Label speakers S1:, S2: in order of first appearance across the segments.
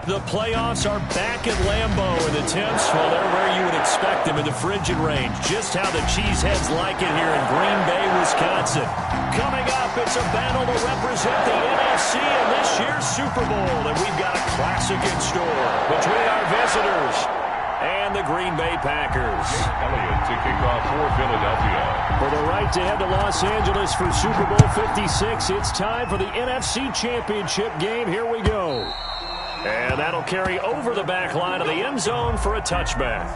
S1: The playoffs are back at Lambeau, and the temps, well, they're where you would expect them in the frigid range. Just how the Cheeseheads like it here in Green Bay, Wisconsin. Coming up, it's a battle to represent the NFC in this year's Super Bowl, and we've got a classic in store between our visitors and the Green Bay Packers.
S2: Elliott to kick off for Philadelphia.
S1: For the right to head to Los Angeles for Super Bowl 56, it's time for the NFC Championship game. Here we go. And that'll carry over the back line of the end zone for a touchback.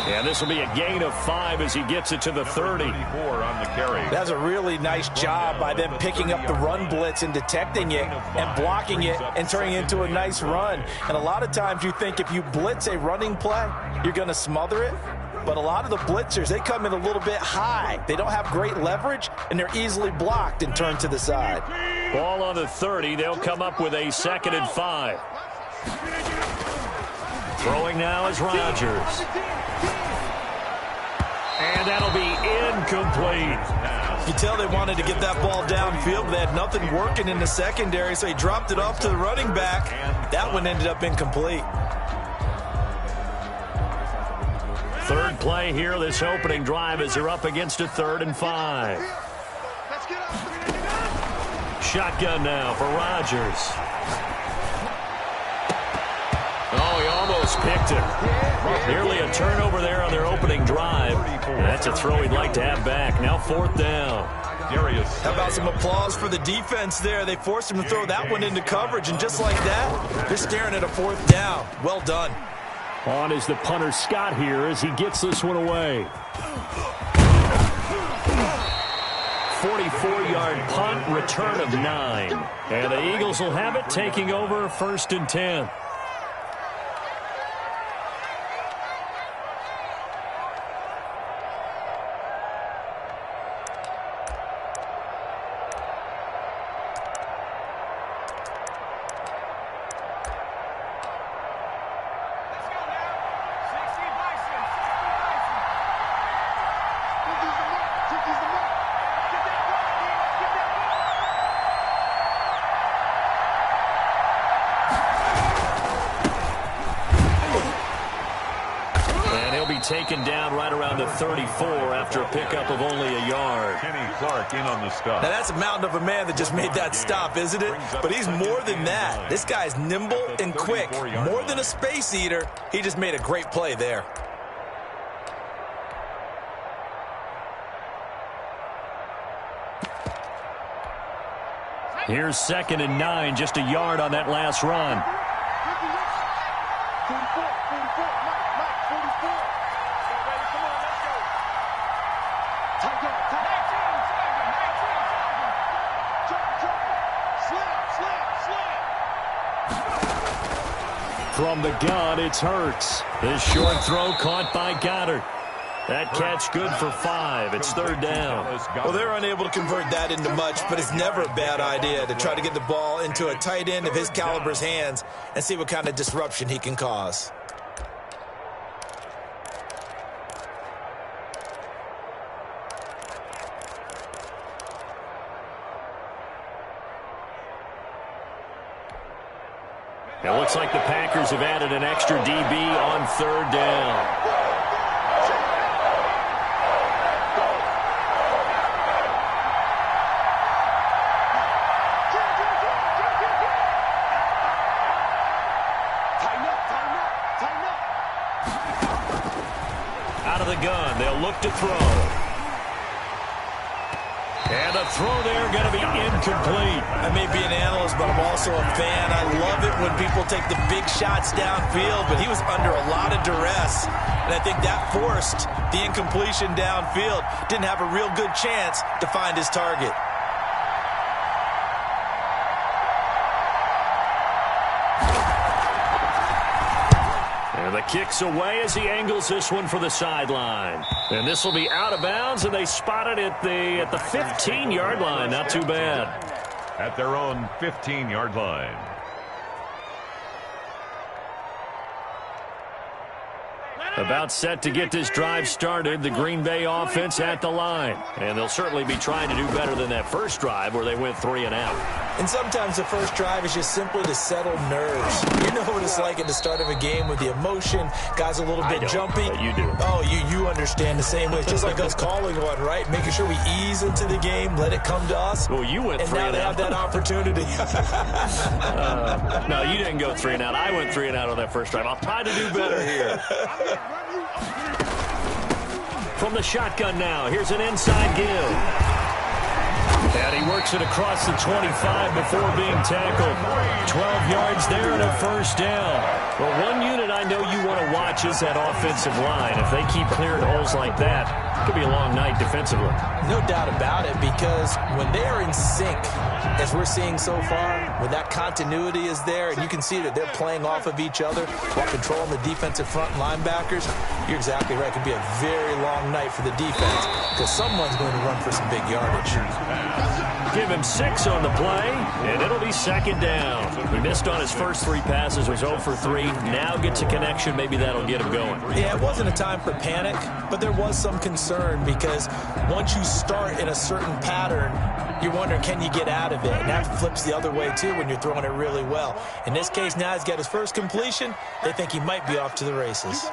S1: And this will be a gain of 5 as he gets it to the 30.
S2: On the carry.
S3: That's a really nice job by them picking up the run blitz and detecting it and blocking it and turning it into a nice run. And a lot of times you think if you blitz a running play, you're going to smother it. But a lot of the blitzers, they come in a little bit high. They don't have great leverage, and they're easily blocked and turned to the side.
S1: Ball on the 30. They'll come up with a 2nd and 5. Throwing now is Rodgers. And that'll be incomplete.
S3: You tell they wanted to get that ball downfield, but they had nothing working in the secondary, so he dropped it off to the running back. That one ended up incomplete.
S1: Third play here, this opening drive, as they're up against a 3rd and 5. Shotgun now for Rodgers. Oh, he almost picked it. Nearly a turnover there on their opening drive. That's a throw he'd like to have back. Now 4th down.
S3: How about some applause for the defense there? They forced him to throw that one into coverage, and just like that, they're staring at a 4th down. Well done.
S1: On is the punter Scott here as he gets this one away. 44-yard punt, return of 9. And the Eagles will have it, taking over 1st and 10. Taken down right around the 34 after a pickup of only a yard.
S2: Kenny Clark in on the stop.
S3: Now that's a mountain of a man that just made that stop, isn't it? But he's more than that. This guy's nimble and quick. More than a space eater. He just made a great play there.
S1: Here's 2nd and 9, just a yard on that last run. From the gun, it's Hurts. This short throw caught by Goddard. That catch good for 5. It's 3rd down.
S3: Well, they're unable to convert that into much, but it's never a bad idea to try to get the ball into a tight end of his caliber's hands and see what kind of disruption he can cause.
S1: It looks like the Packers have added an extra DB on 3rd down. Out of the gun, they'll look to throw. And a throw there going to be incomplete.
S3: I may be an analyst, but I'm also a fan. I love it when people take the big shots downfield, but he was under a lot of duress. And I think that forced the incompletion downfield. Didn't have a real good chance to find his target.
S1: And the kick's away as he angles this one for the sideline. And this will be out of bounds, and they spot it at the 15-yard line. Not too bad.
S2: At their own 15-yard line.
S1: About set to get this drive started, the Green Bay offense at the line. And they'll certainly be trying to do better than that first drive where they went 3 and out.
S3: And sometimes the first drive is just simply to settle nerves. You know what it's like at the start of a game with the emotion. Guys a little bit jumpy.
S1: But you do.
S3: Oh, you understand the same way. It's just like us calling one, right? Making sure we ease into the game, let it come to us.
S1: Well, you went 3 and out.
S3: And now they have that opportunity.
S1: No, you didn't go 3 and out. I went 3 and out on that first drive. I'll try to do better here. From the shotgun now, here's an inside give. And he works it across the 25 before being tackled. 12 yards there and a first down. Well, one unit I know you want to watch is that offensive line. If they keep clearing holes like that, it could be a long night defensively.
S3: No doubt about it, because when they are in sync, as we're seeing so far, when that continuity is there and you can see that they're playing off of each other while controlling the defensive front linebackers, you're exactly right. It could be a very long night for the defense because someone's going to run for some big yardage.
S1: Give him 6 on the play, and it'll be second down. He missed on his first 3 passes, was 0 for 3. Now gets a connection. Maybe that'll get him going.
S3: Yeah, it wasn't a time for panic, but there was some concern because once you start in a certain pattern, you're wondering, can you get out of it? And that flips the other way, too, when you're throwing it really well. In this case, now he's got his first completion. They think he might be off to the races.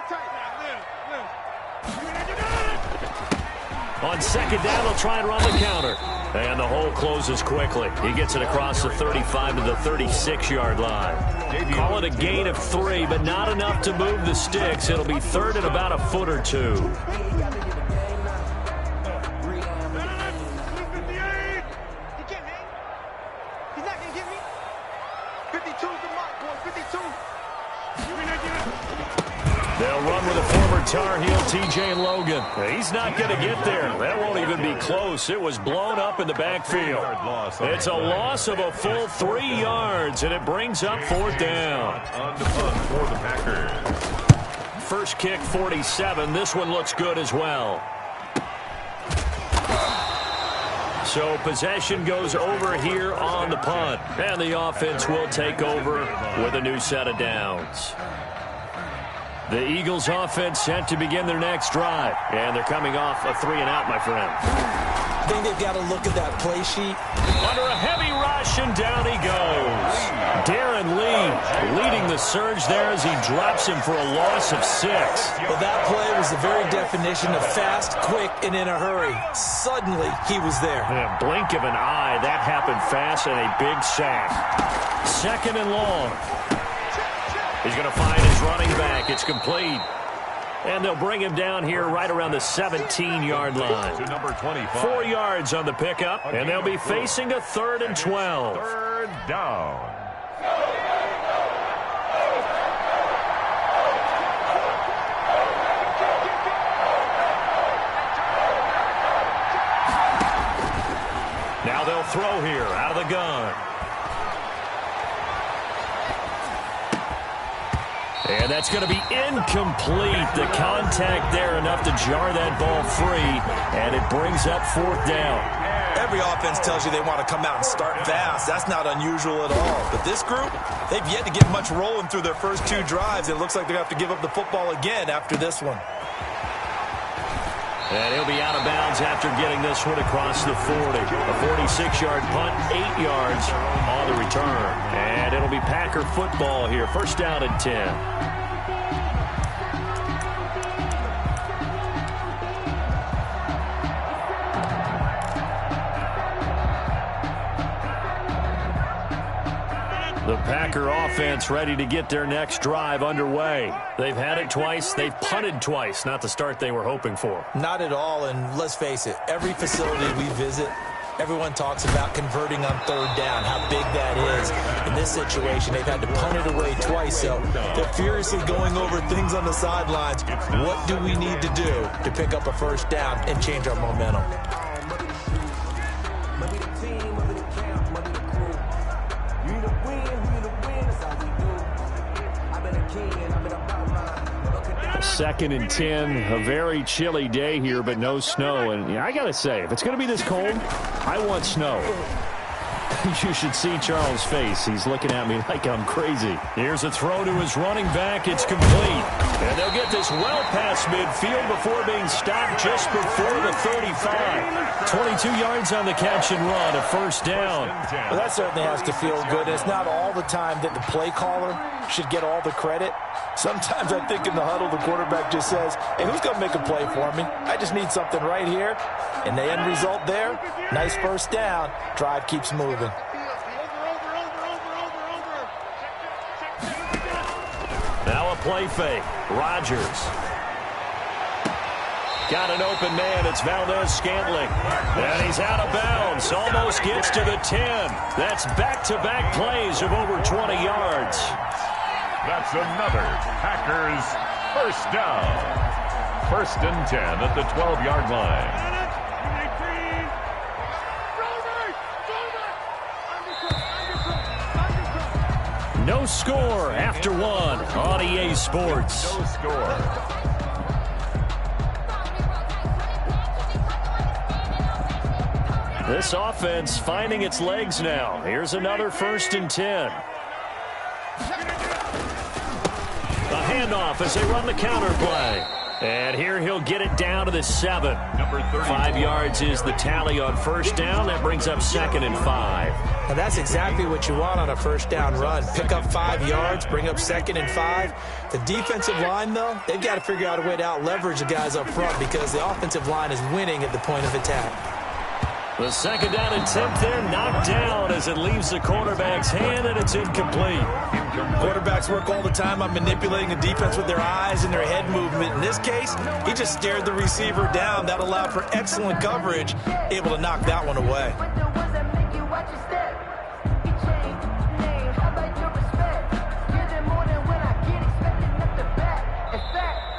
S1: On second down, they'll try and run the counter. And the hole closes quickly. He gets it across the 35 to the 36-yard line. Call it a gain of 3, but not enough to move the sticks. It'll be third and about a foot or 2. They'll run with a former Tar Heel, TJ Logan. He's not going to get there. That won't even be close. It was blown up in the backfield. It's a loss of a full 3 yards, and it brings up 4th down.
S2: On the punt for the Packers.
S1: First kick, 47. This one looks good as well. So possession goes over here on the punt, and the offense will take over with a new set of downs. The Eagles offense set to begin their next drive. And they're coming off a 3 and out, my friend.
S3: I think they've got to look at that play sheet.
S1: Under a heavy rush, and down he goes. Darren Lee leading the surge there as he drops him for a loss of 6.
S3: Well, that play was the very definition of fast, quick, and in a hurry. Suddenly, he was there.
S1: In a blink of an eye, that happened fast and a big sack. Second and long. He's going to find his running back. It's complete. And they'll bring him down here right around the 17-yard line.
S2: To number 25.
S1: 4 yards on the pickup, and they'll be facing a 3rd and 12.
S2: Third down.
S1: Now they'll throw here out of the gun. And that's going to be incomplete. The contact there enough to jar that ball free, and it brings up 4th down.
S3: Every offense tells you they want to come out and start fast. That's not unusual at all. But this group, they've yet to get much rolling through their first 2 drives. It looks like they're going to have to give up the football again after this one.
S1: And he'll be out of bounds after getting this one across the 40. A 46-yard punt, 8 yards on the return. And it'll be Packer football here. First down and 10. The Packer offense ready to get their next drive underway. They've had it twice. They've punted twice. Not the start they were hoping for.
S3: Not at all, and let's face it, every facility we visit, everyone talks about converting on third down, how big that is. In this situation, they've had to punt it away twice, so they're furiously going over things on the sidelines. What do we need to do to pick up a first down and change our momentum?
S1: Second and 10, a very chilly day here, but no snow. And I got to say, if it's going to be this cold, I want snow. You should see Charles' face. He's looking at me like I'm crazy. Here's a throw to his running back. It's complete. And they'll get this well past midfield before being stopped just before the 35. 22 yards on the catch and run, a first down.
S3: Well, that certainly has to feel good. It's not all the time that the play caller should get all the credit. Sometimes I think in the huddle, the quarterback just says, hey, who's going to make a play for me? I just need something right here. And the end result there, nice first down. Drive keeps moving.
S1: Now a play fake. Rodgers. Got an open man. It's Valdez-Scantling. And he's out of bounds. Almost gets to the 10. That's back-to-back plays of over 20 yards.
S2: That's another Packers first down. First and 10 at the 12-yard line.
S1: No score after one on EA Sports.
S2: No score.
S1: This offense finding its legs now. Here's another first and 10. A handoff as they run the counter play. And here he'll get it down to the 7. 5 yards is the tally on first down. That brings up second and 5.
S3: And that's exactly what you want on a first down run. Pick up 5 yards, bring up second and 5. The defensive line, though, they've got to figure out a way to out-leverage the guys up front because the offensive line is winning at the point of attack.
S1: The second down attempt there knocked down as it leaves the quarterback's hand, and it's incomplete.
S3: Quarterbacks work all the time on manipulating the defense with their eyes and their head movement. In this case, he just stared the receiver down. That allowed for excellent coverage, able to knock that one away.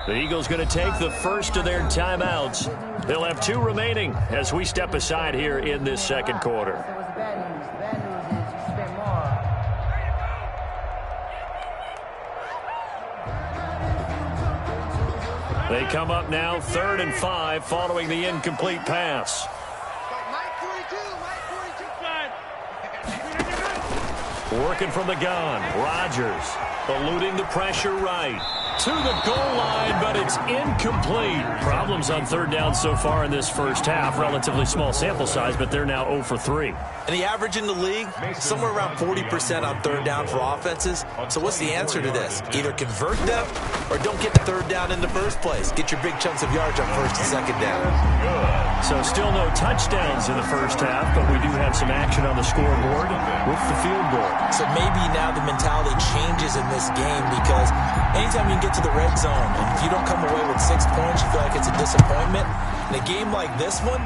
S1: The Eagles going to take the first of their timeouts. They'll have 2 remaining as we step aside here in this second quarter. They come up now 3rd and 5 following the incomplete pass. Working from the gun, Rodgers eluding the pressure right. To the goal line, but it's incomplete. Problems on third down so far in this first half. Relatively small sample size, but they're now 0 for 3.
S3: And the average in the league, somewhere around 40% on third down for offenses. So what's the answer to this? Either convert them or don't get the third down in the first place. Get your big chunks of yards on first and second down.
S1: So still no touchdowns in the first half, but we do have some action on the scoreboard with the field goal. So
S3: maybe now the mentality changes in this game because anytime you get to the red zone, and if you don't come away with 6 points, you feel like it's a disappointment. In a game like this one,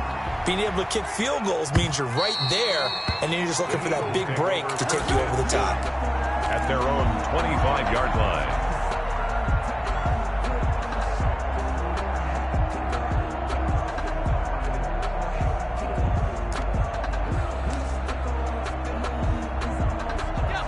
S3: being able to kick field goals means you're right there, and then you're just looking for that big break to take you over the top.
S2: At their own 25-yard line.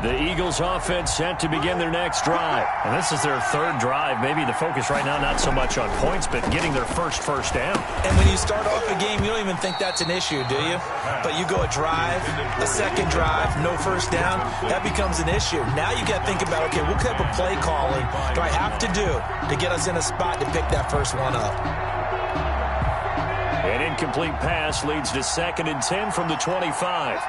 S1: The Eagles offense set to begin their next drive. And this is their 3rd drive. Maybe the focus right now not so much on points, but getting their first down.
S3: And when you start off a game, you don't even think that's an issue, do you? But you go a drive, a second drive, no first down, that becomes an issue. Now you got to think about, okay, what type of play calling do I have to do to get us in a spot to pick that first one up?
S1: An incomplete pass leads to 2nd and 10 from the 25.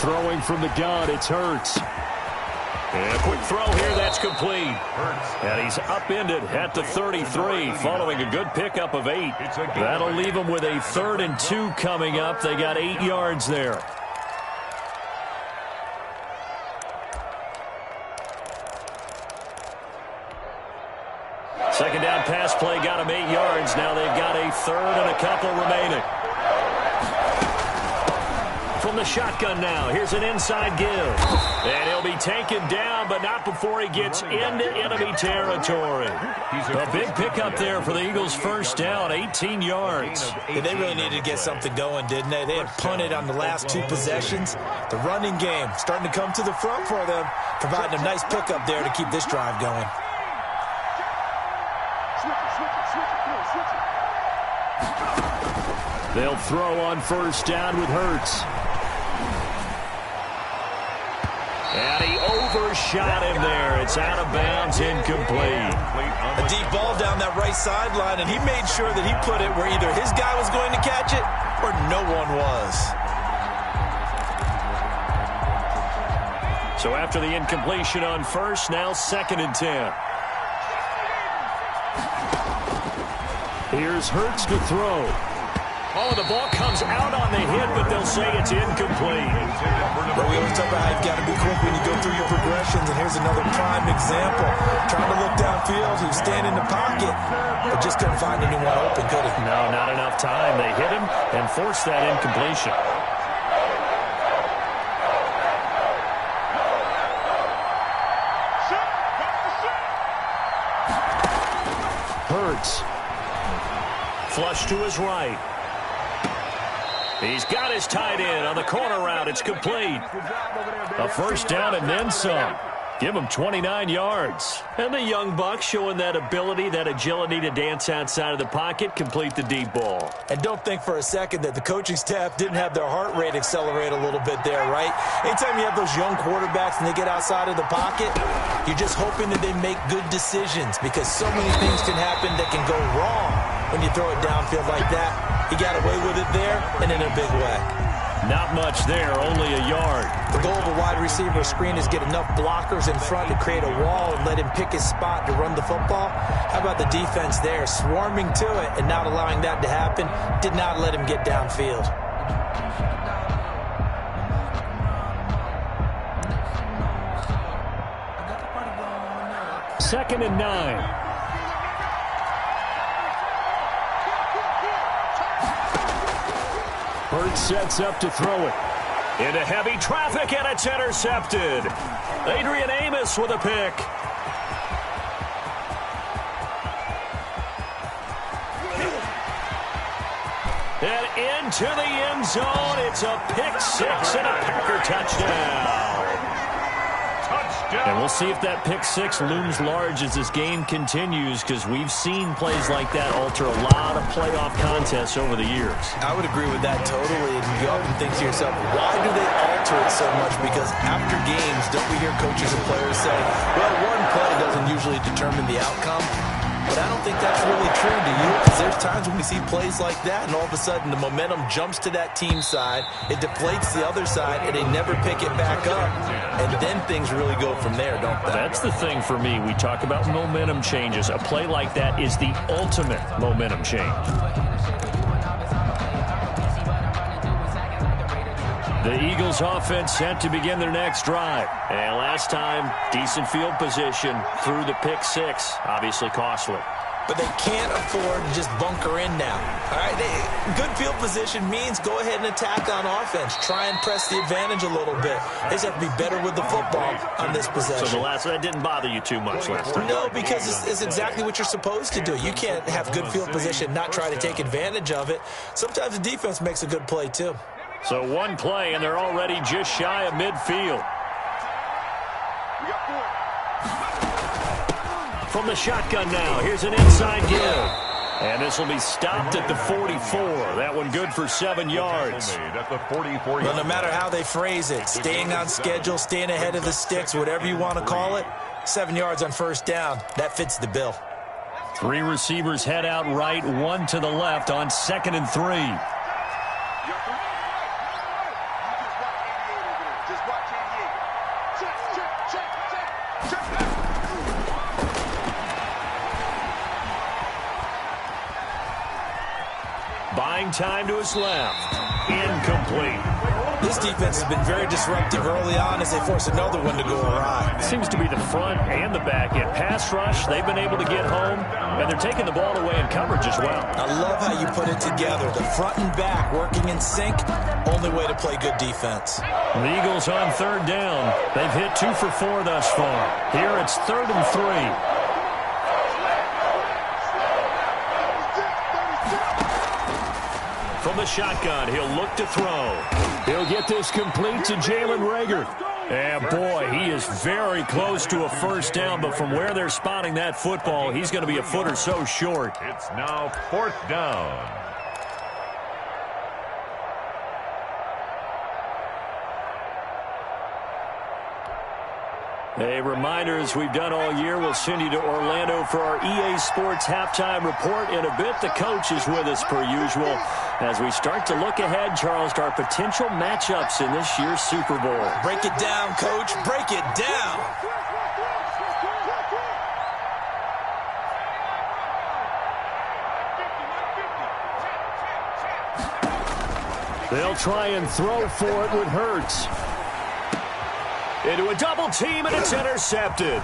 S1: Throwing from the gun, it's Hurts. And a quick throw here, that's complete. And he's upended at the 33 following a good pickup of 8. That'll leave him with a 3rd and 2 coming up. They got 8 yards there. Second down pass play got him 8 yards. Now they've got a 3rd and a couple remaining. From the shotgun now, here's an inside give. And he'll be taken down, but not before he gets into enemy territory. A big pickup there for the Eagles' first down, 18 yards.
S3: Yeah, they really needed to get something going, didn't they? They had punted on the last 2 possessions. The running game starting to come to the front for them, providing a nice pickup there to keep this drive going.
S1: They'll throw on first down with Hurts. And he overshot him there. It's out of bounds, incomplete.
S3: A deep ball down that right sideline, and he made sure that he put it where either his guy was going to catch it or no one was.
S1: So after the incompletion on first, now 2nd and 10. Here's Hurts to throw. Oh, the ball comes out on the hit, but they'll say it's incomplete.
S3: But we always talk about how you've got to be quick when you go through your progressions, and here's another prime example. Trying to look downfield, he was standing in the pocket, but just couldn't find anyone open, could he?
S1: No, not enough time. They hit him and forced that incompletion. Hurts. Flush to his right. He's got his tight end on the corner route. It's complete. A first down and then some. Give him 29 yards. And the young buck showing that ability, that agility to dance outside of the pocket, complete the deep ball.
S3: And don't think for a second that the coaching staff didn't have their heart rate accelerate a little bit there, right? Anytime you have those young quarterbacks and they get outside of the pocket, you're just hoping that they make good decisions because so many things can happen that can go wrong when you throw it downfield like that. He got away with it there and in a big way.
S1: Not much there, only a yard.
S3: The goal of a wide receiver screen is get enough blockers in front to create a wall and let him pick his spot to run the football. How about the defense there, swarming to it and not allowing that to happen? Did not let him get downfield.
S1: Second and 9. Hurts sets up to throw it. Into heavy traffic, and it's intercepted. Adrian Amos with a pick. And into the end zone. It's a pick six and a Packer touchdown. And we'll see if that pick six looms large as this game continues, because we've seen plays like that alter a lot of playoff contests over the years.
S3: I would agree with that totally. And you often think to yourself, why do they alter it so much? Because after games, don't we hear coaches and players say, well, one play doesn't usually determine the outcome? But I don't think that's really true, do you? Because there's times when we see plays like that, and all of a sudden the momentum jumps to that team side, it deflates the other side, and they never pick it back up. And then things really go from there, don't they?
S1: That's the thing for me. We talk about momentum changes. A play like that is the ultimate momentum change. The Eagles offense set to begin their next drive. And last time, decent field position through the pick six. Obviously costly.
S3: But they can't afford to just bunker in now. All right, good field position means go ahead and attack on offense. Try and press the advantage a little bit. They just have to be better with the football on this possession.
S1: So that didn't bother you too much last time?
S3: No, because it's exactly what you're supposed to do. You can't have good field position, not try to take advantage of it. Sometimes the defense makes a good play too.
S1: So one play, and they're already just shy of midfield. From the shotgun now, here's an inside give. And this will be stopped at the 44. That one good for 7 yards.
S3: Well, no matter how they phrase it, staying on schedule, staying ahead of the sticks, whatever you want to call it, 7 yards on first down, that fits the bill.
S1: 3 receivers head out right, 1 to the left on 2nd and 3. throwing time to his left. Incomplete.
S3: This defense has been very disruptive early on as they force another one to go awry.
S1: Seems to be the front and the back end. Pass rush, they've been able to get home, and they're taking the ball away in coverage as well.
S3: I love how you put it together. The front and back working in sync, only way to play good defense.
S1: The Eagles on third down. They've hit 2 for 4 thus far. Here it's 3rd and 3. From the shotgun, he'll look to throw. He'll get this complete to Jalen Reagor. And boy, he is very close to a first down, but from where they're spotting that football, he's going to be a foot or so short.
S2: It's now 4th down.
S1: A reminder, as we've done all year, we'll send you to Orlando for our EA Sports halftime report. In a bit, the coach is with us per usual as we start to look ahead, Charles, to our potential matchups in this year's Super Bowl.
S3: Break it down, Coach. Break it down.
S1: They'll try and throw for it with Hurts. Into a double team, and it's intercepted.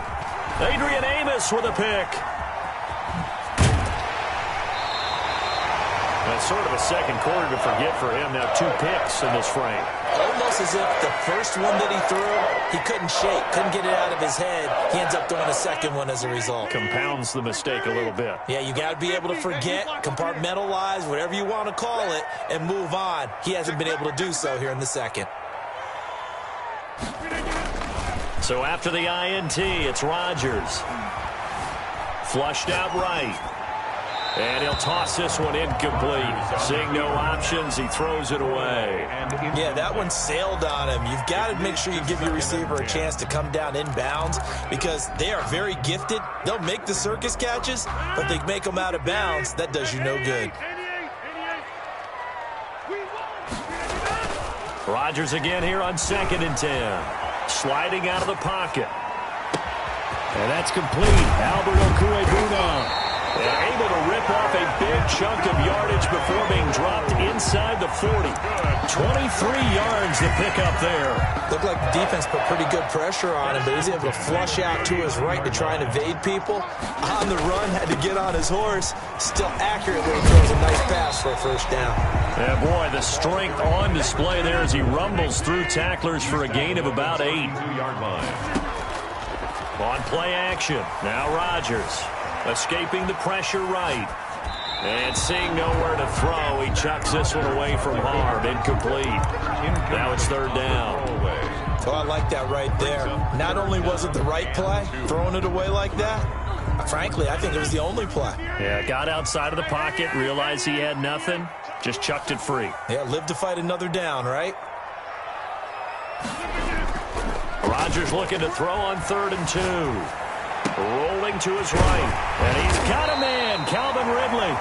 S1: Adrian Amos with a pick. That's sort of a second quarter to forget for him. Now 2 picks in this frame.
S3: Almost as if the first one that he threw, he couldn't shake, couldn't get it out of his head. He ends up throwing a second one as a result.
S1: Compounds the mistake a little bit.
S3: Yeah, you got to be able to forget, compartmentalize, whatever you want to call it, and move on. He hasn't been able to do so here in the second.
S1: So after the INT, it's Rodgers. Flushed out right. And he'll toss this one incomplete. Seeing no options, he throws it away.
S3: Yeah, that one sailed on him. You've got to make sure you give your receiver a chance to come down inbounds because they are very gifted. They'll make the circus catches, but they make them out of bounds. That does you no good.
S1: Rodgers again here on 2nd and 10. Sliding out of the pocket. And that's complete. Albert Okwuegbunam. And able to rip off a big chunk of yardage before being dropped inside the 40. 23 yards to pick up there.
S3: Looked like the defense put pretty good pressure on him, but he was able to flush out to his right to try and evade people. On the run, had to get on his horse. Still accurately throws a nice pass for a first down.
S1: Yeah, boy, the strength on display there as he rumbles through tacklers for a gain of about 8.
S2: 2-yard line.
S1: On play action, now Rodgers. Escaping the pressure right. And seeing nowhere to throw, he chucks this one away from harm. Incomplete. Now it's 3rd down.
S3: Oh, I like that right there. Not only was it the right play, throwing it away like that, frankly, I think it was the only play.
S1: Yeah, got outside of the pocket, realized he had nothing, just chucked it free.
S3: Yeah, live to fight another down, right?
S1: Rodgers looking to throw on 3rd and 2. Rolling to his right. And he's got a man, Calvin Ridley.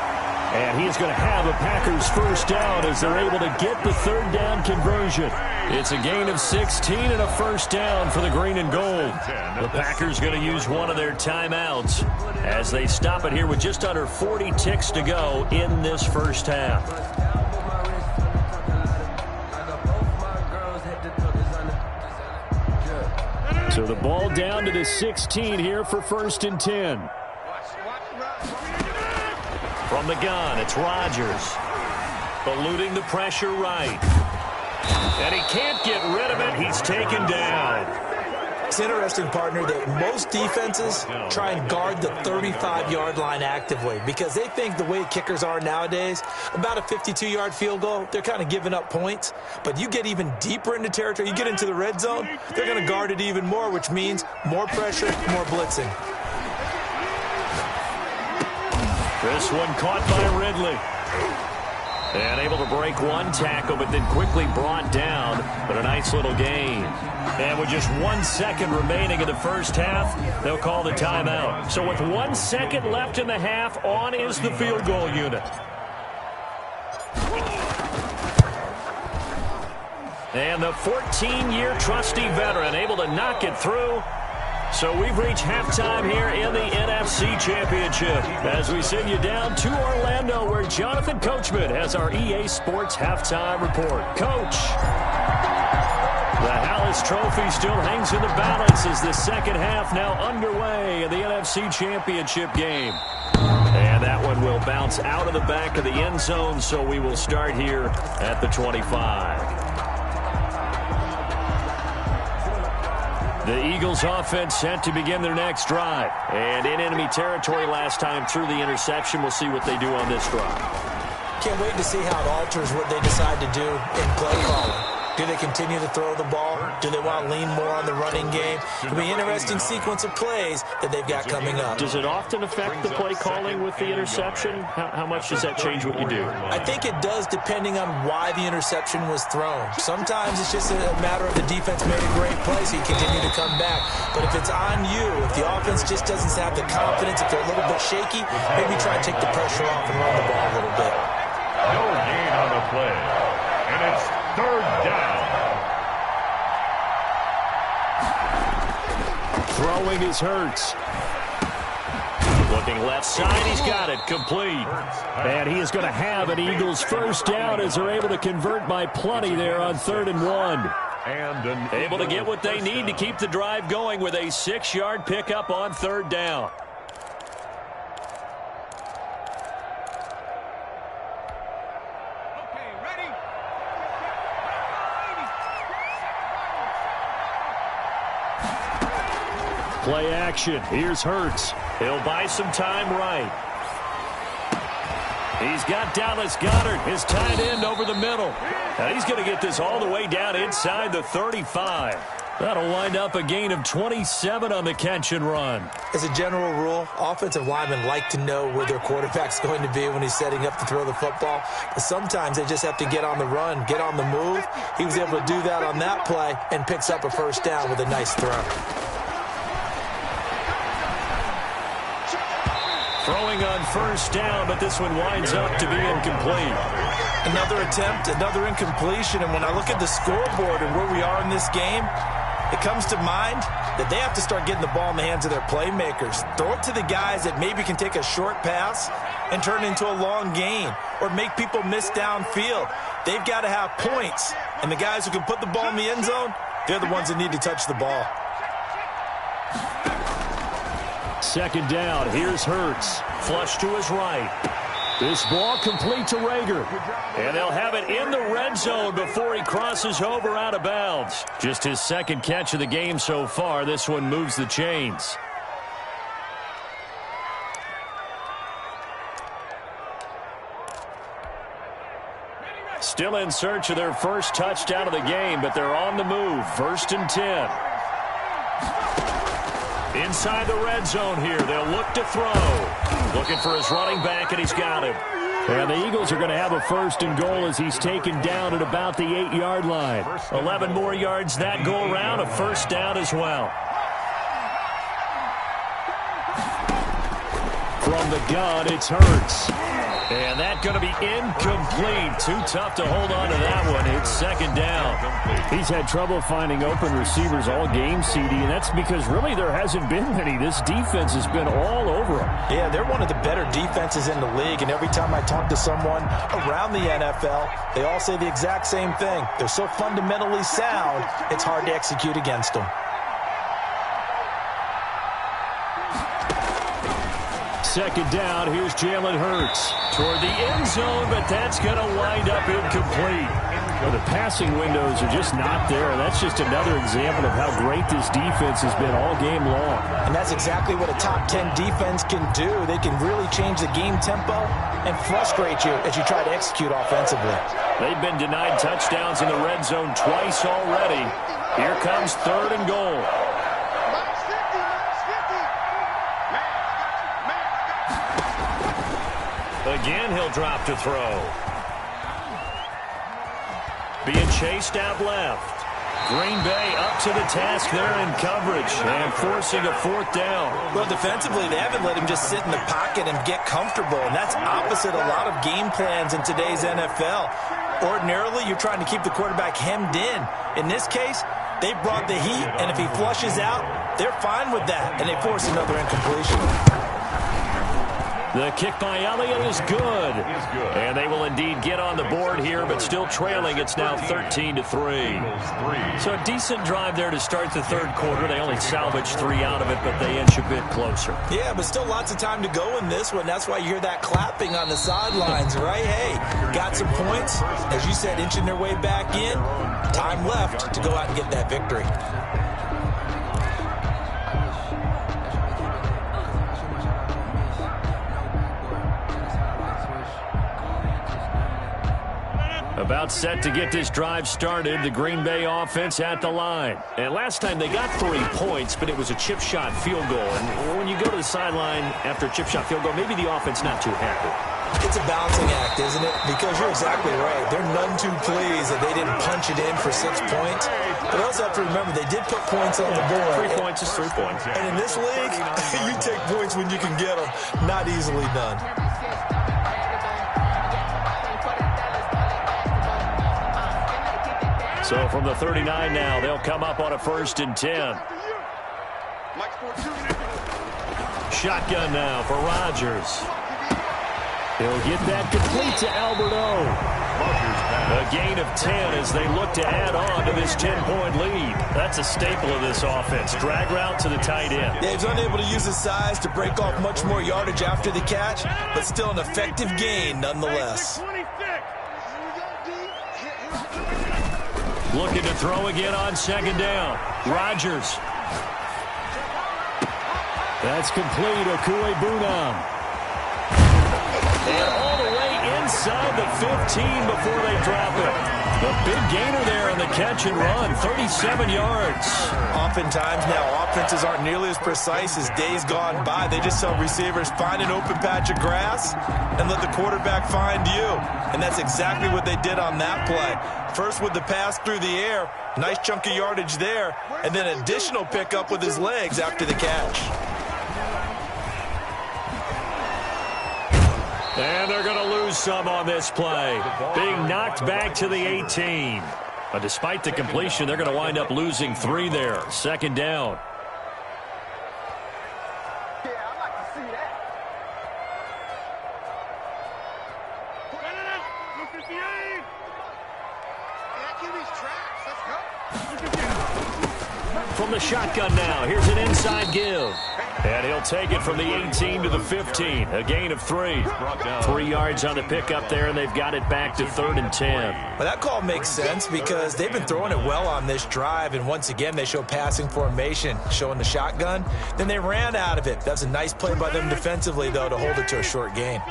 S1: And he's going to have a Packers first down as they're able to get the 3rd down conversion. It's a gain of 16 and a first down for the green and gold. The Packers going to use one of their timeouts as they stop it here with just under 40 ticks to go in this first half. So the ball down to the 16 here for 1st and 10. From the gun, it's Rodgers. Eluding the pressure right. And he can't get rid of it. He's taken down.
S3: It's interesting, partner, that most defenses try and guard the 35-yard line actively because they think the way kickers are nowadays, about a 52-yard field goal, they're kind of giving up points. But you get even deeper into territory, you get into the red zone, they're going to guard it even more, which means more pressure, more blitzing.
S1: This one caught by Ridley. And able to break one tackle, but then quickly brought down. But a nice little gain. And with just 1 second remaining in the first half, they'll call the timeout. So with 1 second left in the half, on is the field goal unit. And the 14-year trusty veteran able to knock it through. So we've reached halftime here in the NFC Championship as we send you down to Orlando where Jonathan Coachman has our EA Sports halftime report. Coach, the Hallis Trophy still hangs in the balance as the second half now underway in the NFC Championship game. And that one will bounce out of the back of the end zone, so we will start here at the 25. The Eagles offense set to begin their next drive. And in enemy territory last time through the interception. We'll see what they do on this drive.
S3: Can't wait to see how it alters what they decide to do in play calling. Do they continue to throw the ball? Do they want to lean more on the running game? It'll be an interesting sequence of plays that they've got coming up.
S1: Does it often affect the play calling with the interception? How much does that change what you do?
S3: I think it does depending on why the interception was thrown. Sometimes it's just a matter of the defense made a great play, so you continue to come back. But if it's on you, if the offense just doesn't have the confidence, if they're a little bit shaky, maybe try to take the pressure off and run the ball a little bit.
S2: No gain on the play. And it's third down.
S1: Throwing is Hurts. Looking left side, he's got it, complete. And he is going to have an Eagles first down as they're able to convert by plenty there on 3rd and 1. Able to get what they need to keep the drive going with a 6-yard pickup on 3rd down. Play action. Here's Hurts. He'll buy some time right. He's got Dallas Goedert, his tight end, over the middle. Now he's going to get this all the way down inside the 35. That'll wind up a gain of 27 on the catch and run.
S3: As a general rule, offensive linemen like to know where their quarterback's going to be when he's setting up to throw the football. But sometimes they just have to get on the run, get on the move. He was able to do that on that play and picks up a first down with a nice throw.
S1: Throwing on first down, but this one winds up to be incomplete.
S3: Another attempt, another incompletion, and when I look at the scoreboard and where we are in this game, it comes to mind that they have to start getting the ball in the hands of their playmakers. Throw it to the guys that maybe can take a short pass and turn it into a long gain or make people miss downfield. They've got to have points, and the guys who can put the ball in the end zone, they're the ones that need to touch the ball.
S1: Second down, here's Hurts. Flush to his right. This ball complete to Rager. And they'll have it in the red zone before he crosses over out of bounds. Just his second catch of the game so far. This one moves the chains. Still in search of their first touchdown of the game, but they're on the move. 1st and 10. Inside the red zone here. They'll look to throw. Looking for his running back, and he's got him. And the Eagles are going to have a 1st and goal as he's taken down at about the 8-yard line. 11 more yards that go around, a first down as well. From the gun, it's Hurts. And that's going to be incomplete. Too tough to hold on to that one. It's 2nd down. He's had trouble finding open receivers all game, CD, and that's because really there hasn't been many. This defense has been all over him.
S3: Yeah, they're one of the better defenses in the league, and every time I talk to someone around the NFL, they all say the exact same thing. They're so fundamentally sound, it's hard to execute against them.
S1: Second down, here's Jalen Hurts toward the end zone, but that's going to wind up incomplete. Well, the passing windows are just not there. That's just another example of how great this defense has been all game long.
S3: And that's exactly what a top 10 defense can do. They can really change the game tempo and frustrate you as you try to execute offensively.
S1: They've been denied touchdowns in the red zone twice already. Here comes 3rd and goal. Again, he'll drop to throw. Being chased out left. Green Bay up to the task there in coverage and forcing a 4th down.
S3: Well, defensively, they haven't let him just sit in the pocket and get comfortable, and that's opposite a lot of game plans in today's NFL. Ordinarily, you're trying to keep the quarterback hemmed in. In this case, They brought the heat, and if he flushes out, they're fine with that, and they force another incompletion.
S1: The kick by Elliott is good. And they will indeed get on the board here, but still trailing. It's now 13-3. So a decent drive there to start the third quarter. They only salvaged 3 out of it, but they inch a bit closer.
S3: Yeah, but still lots of time to go in this one. That's why you hear that clapping on the sidelines, right? Hey, got some points. As you said, inching their way back in. Time left to go out and get that victory.
S1: About set to get this drive started, the Green Bay offense at the line. And last time they got 3 points, but it was a chip shot field goal. And when you go to the sideline after a chip shot field goal, maybe the offense not too happy.
S3: It's a balancing act, isn't it? Because you're exactly right. They're none too pleased that they didn't punch it in for 6 points. But also have to remember, they did put points on the board.
S1: 3 points is 3 points.
S3: And in this league, you take points when you can get them. Not easily done.
S1: So from the 39 now, they'll come up on a 1st and 10. Shotgun now for Rodgers. He'll get that complete to Alberto. A gain of 10 as they look to add on to this 10-point lead. That's a staple of this offense. Drag route to the tight end.
S3: Yeah, he's unable to use his size to break off much more yardage after the catch, but still an effective gain nonetheless.
S1: Looking to throw again on 2nd down. Rodgers. That's complete. Okuegbunam. And all the way inside the 15 before they drop it. The big gainer there on the catch and run. 37 yards.
S3: Oftentimes now offenses aren't nearly as precise as days gone by. They just tell receivers, find an open patch of grass and let the quarterback find you. And that's exactly what they did on that play. First with the pass through the air, nice chunk of yardage there, and then additional pickup with his legs after the catch.
S1: And they're going to lose some on this play. Being knocked back to the 18. But despite the completion, they're going to wind up losing 3 there. 2nd down. From the shotgun now, here's an inside give. And he'll take it from the 18 to the 15. A gain of 3. 3 yards on the pickup there, and they've got it back to 3rd and 10.
S3: Well, that call makes sense because they've been throwing it well on this drive, and once again they show passing formation, showing the shotgun. Then they ran out of it. That was a nice play by them defensively, though, to hold it to a short gain.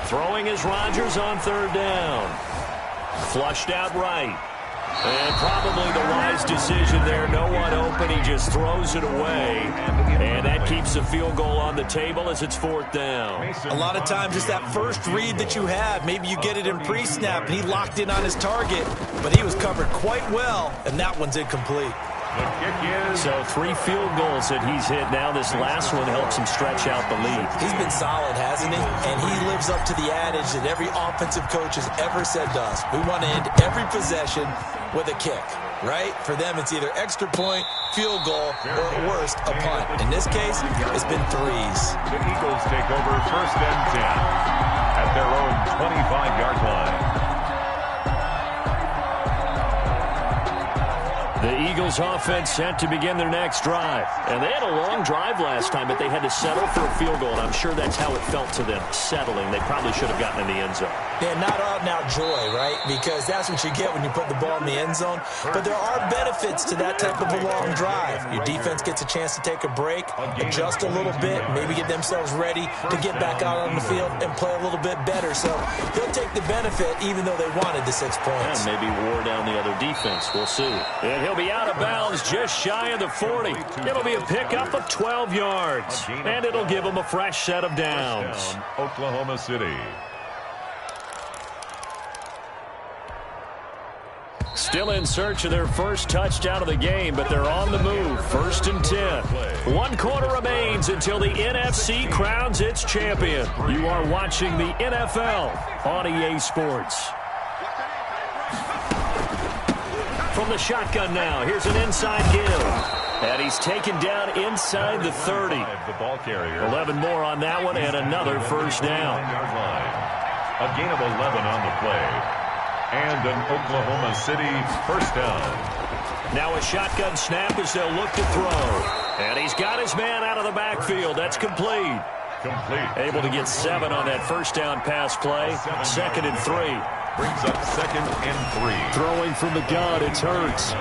S1: Throwing is Rodgers on 3rd down. Flushed out right. And probably the wise decision there. No one open. He just throws it away. And that keeps the field goal on the table as it's 4th down.
S3: A lot of times it's that first read that you have. Maybe you get it in pre-snap and he locked in on his target, but he was covered quite well, and that one's incomplete.
S1: So 3 field goals that he's hit now. This last one helps him stretch out the lead.
S3: He's been solid, hasn't he? And he lives up to the adage that every offensive coach has ever said to us. We want to end every possession with a kick, right? For them, it's either extra point, field goal, or at worst, a punt. In this case, it's been 3s.
S2: The Eagles take over 1st and 10 at their own 25-yard line.
S1: The Eagles offense set to begin their next drive. And they had a long drive last time, but they had to settle for a field goal, and I'm sure that's how it felt to them, settling. They probably should have gotten in the end zone.
S3: Yeah, not out-and-out joy, right? Because that's what you get when you put the ball in the end zone. But there are benefits to that type of a long drive. Your defense gets a chance to take a break, adjust a little bit, maybe get themselves ready to get back out on the field and play a little bit better. So they'll take the benefit even though they wanted the 6 points.
S1: And maybe wore down the other defense. We'll see. And he'll be out of bounds just shy of the 40. It'll be a pickup of 12 yards. And it'll give them a fresh set of downs. Still in search of their first touchdown of the game, but they're on the move. 1st and 10. 1 quarter remains until the NFC crowns its champion. You are watching the NFL on EA Sports. From the shotgun now, here's an inside give. And he's taken down inside the 30. 11 more on that one and another first down.
S2: A gain of 11 on the play. And an Oklahoma City first down.
S1: Now a shotgun snap as they'll look to throw. And he's got his man out of the backfield. That's complete. Able to get 7 on that first down pass play. 2nd and 3.
S2: Brings up 2nd and 3.
S1: Throwing from the gun, it's Hurts.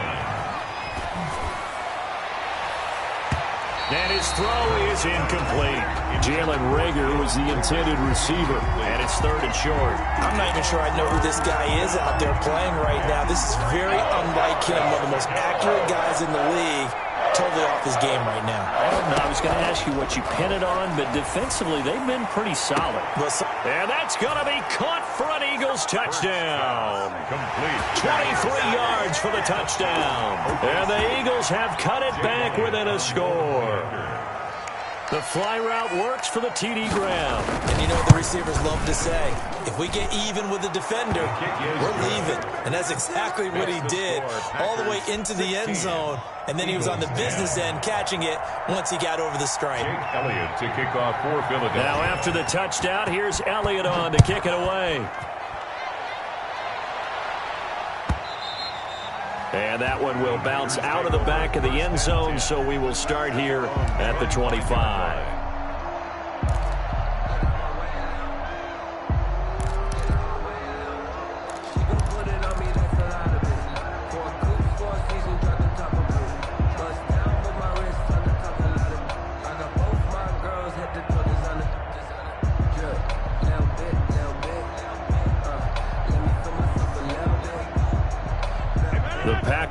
S1: And his throw is incomplete. Jalen Reagor was the intended receiver. And it's 3rd and short.
S3: I'm not even sure I know who this guy is out there playing right now. This is very unlike him. One of the most accurate guys in the league. Totally off his game right now.
S1: I don't know. I was going to ask you what you pin it on, but defensively, they've been pretty solid. And that's going to be caught for an Eagles touchdown.
S2: Complete.
S1: 23 yards for the touchdown. And the Eagles have cut it back within a score. The fly route works for the TD Graham.
S3: And you know what the receivers love to say? If we get even with the defender, we're leaving. And that's exactly what he did. All the way into the end zone. And then he was on the business end catching it once he got over the stripe.
S2: Elliott to kick off for Philadelphia.
S1: Now after the touchdown, here's Elliott on to kick it away. And that one will bounce out of the back of the end zone, so we will start here at the 25.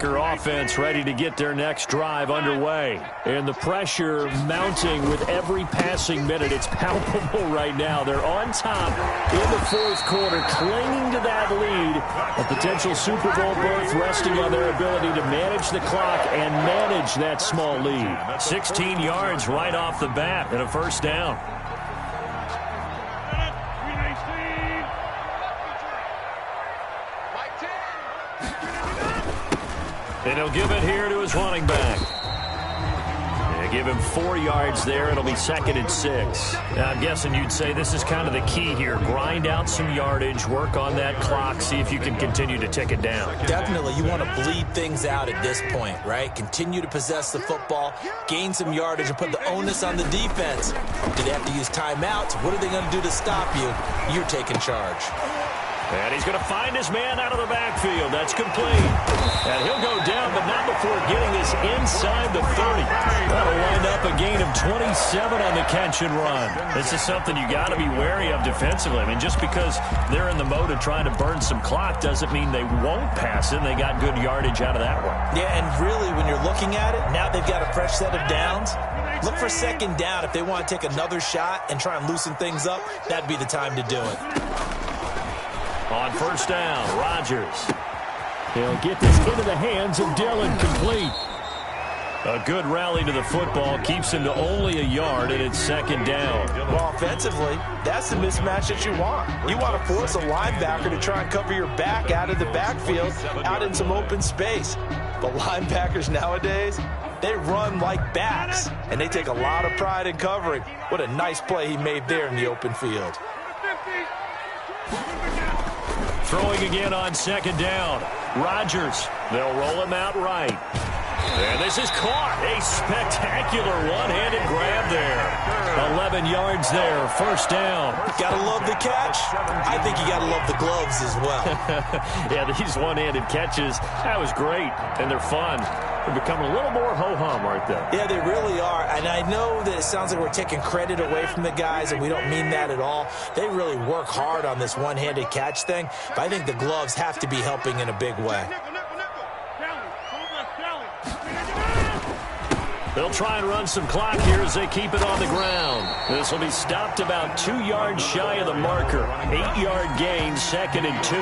S1: Offense ready to get their next drive underway. And the pressure mounting with every passing minute. It's palpable right now. They're on top in the 4th quarter, clinging to that lead. A potential Super Bowl berth resting on their ability to manage the clock and manage that small lead. 16 yards right off the bat and a first down. And he'll give it here to his running back. They give him 4 yards there. It'll be 2nd and 6. Now, I'm guessing you'd say this is kind of the key here. Grind out some yardage, work on that clock, see if you can continue to tick it down.
S3: Definitely. You want to bleed things out at this point, right? Continue to possess the football, gain some yardage, and put the onus on the defense. Do they have to use timeouts? What are they going to do to stop you? You're taking charge.
S1: And he's going to find his man out of the backfield. That's complete. And he'll go down, but not before getting this inside the 30. That'll wind up a gain of 27 on the catch and run. This is something you got to be wary of defensively. I mean, just because they're in the mode of trying to burn some clock doesn't mean they won't pass it. They got good yardage out of that one.
S3: Yeah, and really, when you're looking at it, now they've got a fresh set of downs. Look for 2nd down. If they want to take another shot and try and loosen things up, that'd be the time to do it.
S1: On first down, Rodgers. He'll get this into the hands of Dillon, complete. A good rally to the football keeps him to only a yard, and it's 2nd down.
S3: Well, offensively, that's the mismatch that you want. You want to force a linebacker to try and cover your back out of the backfield, out in some open space. But linebackers nowadays, they run like backs, and they take a lot of pride in covering. What a nice play he made there in the open field.
S1: Throwing again on 2nd down. Rodgers. They'll roll him out right. And this is caught. A spectacular one-handed grab there. 11 yards there. First down.
S3: Gotta love the catch. I think you gotta love the gloves as well.
S1: Yeah, these one-handed catches, that was great. And they're fun. They're becoming a little more ho-hum, aren't they?
S3: Yeah, they really are. And I know that it sounds like we're taking credit away from the guys, and we don't mean that at all. They really work hard on this one-handed catch thing. But I think the gloves have to be helping in a big way.
S1: They'll try and run some clock here as they keep it on the ground. This will be stopped about 2 yards shy of the marker. 8-yard gain, 2nd and 2.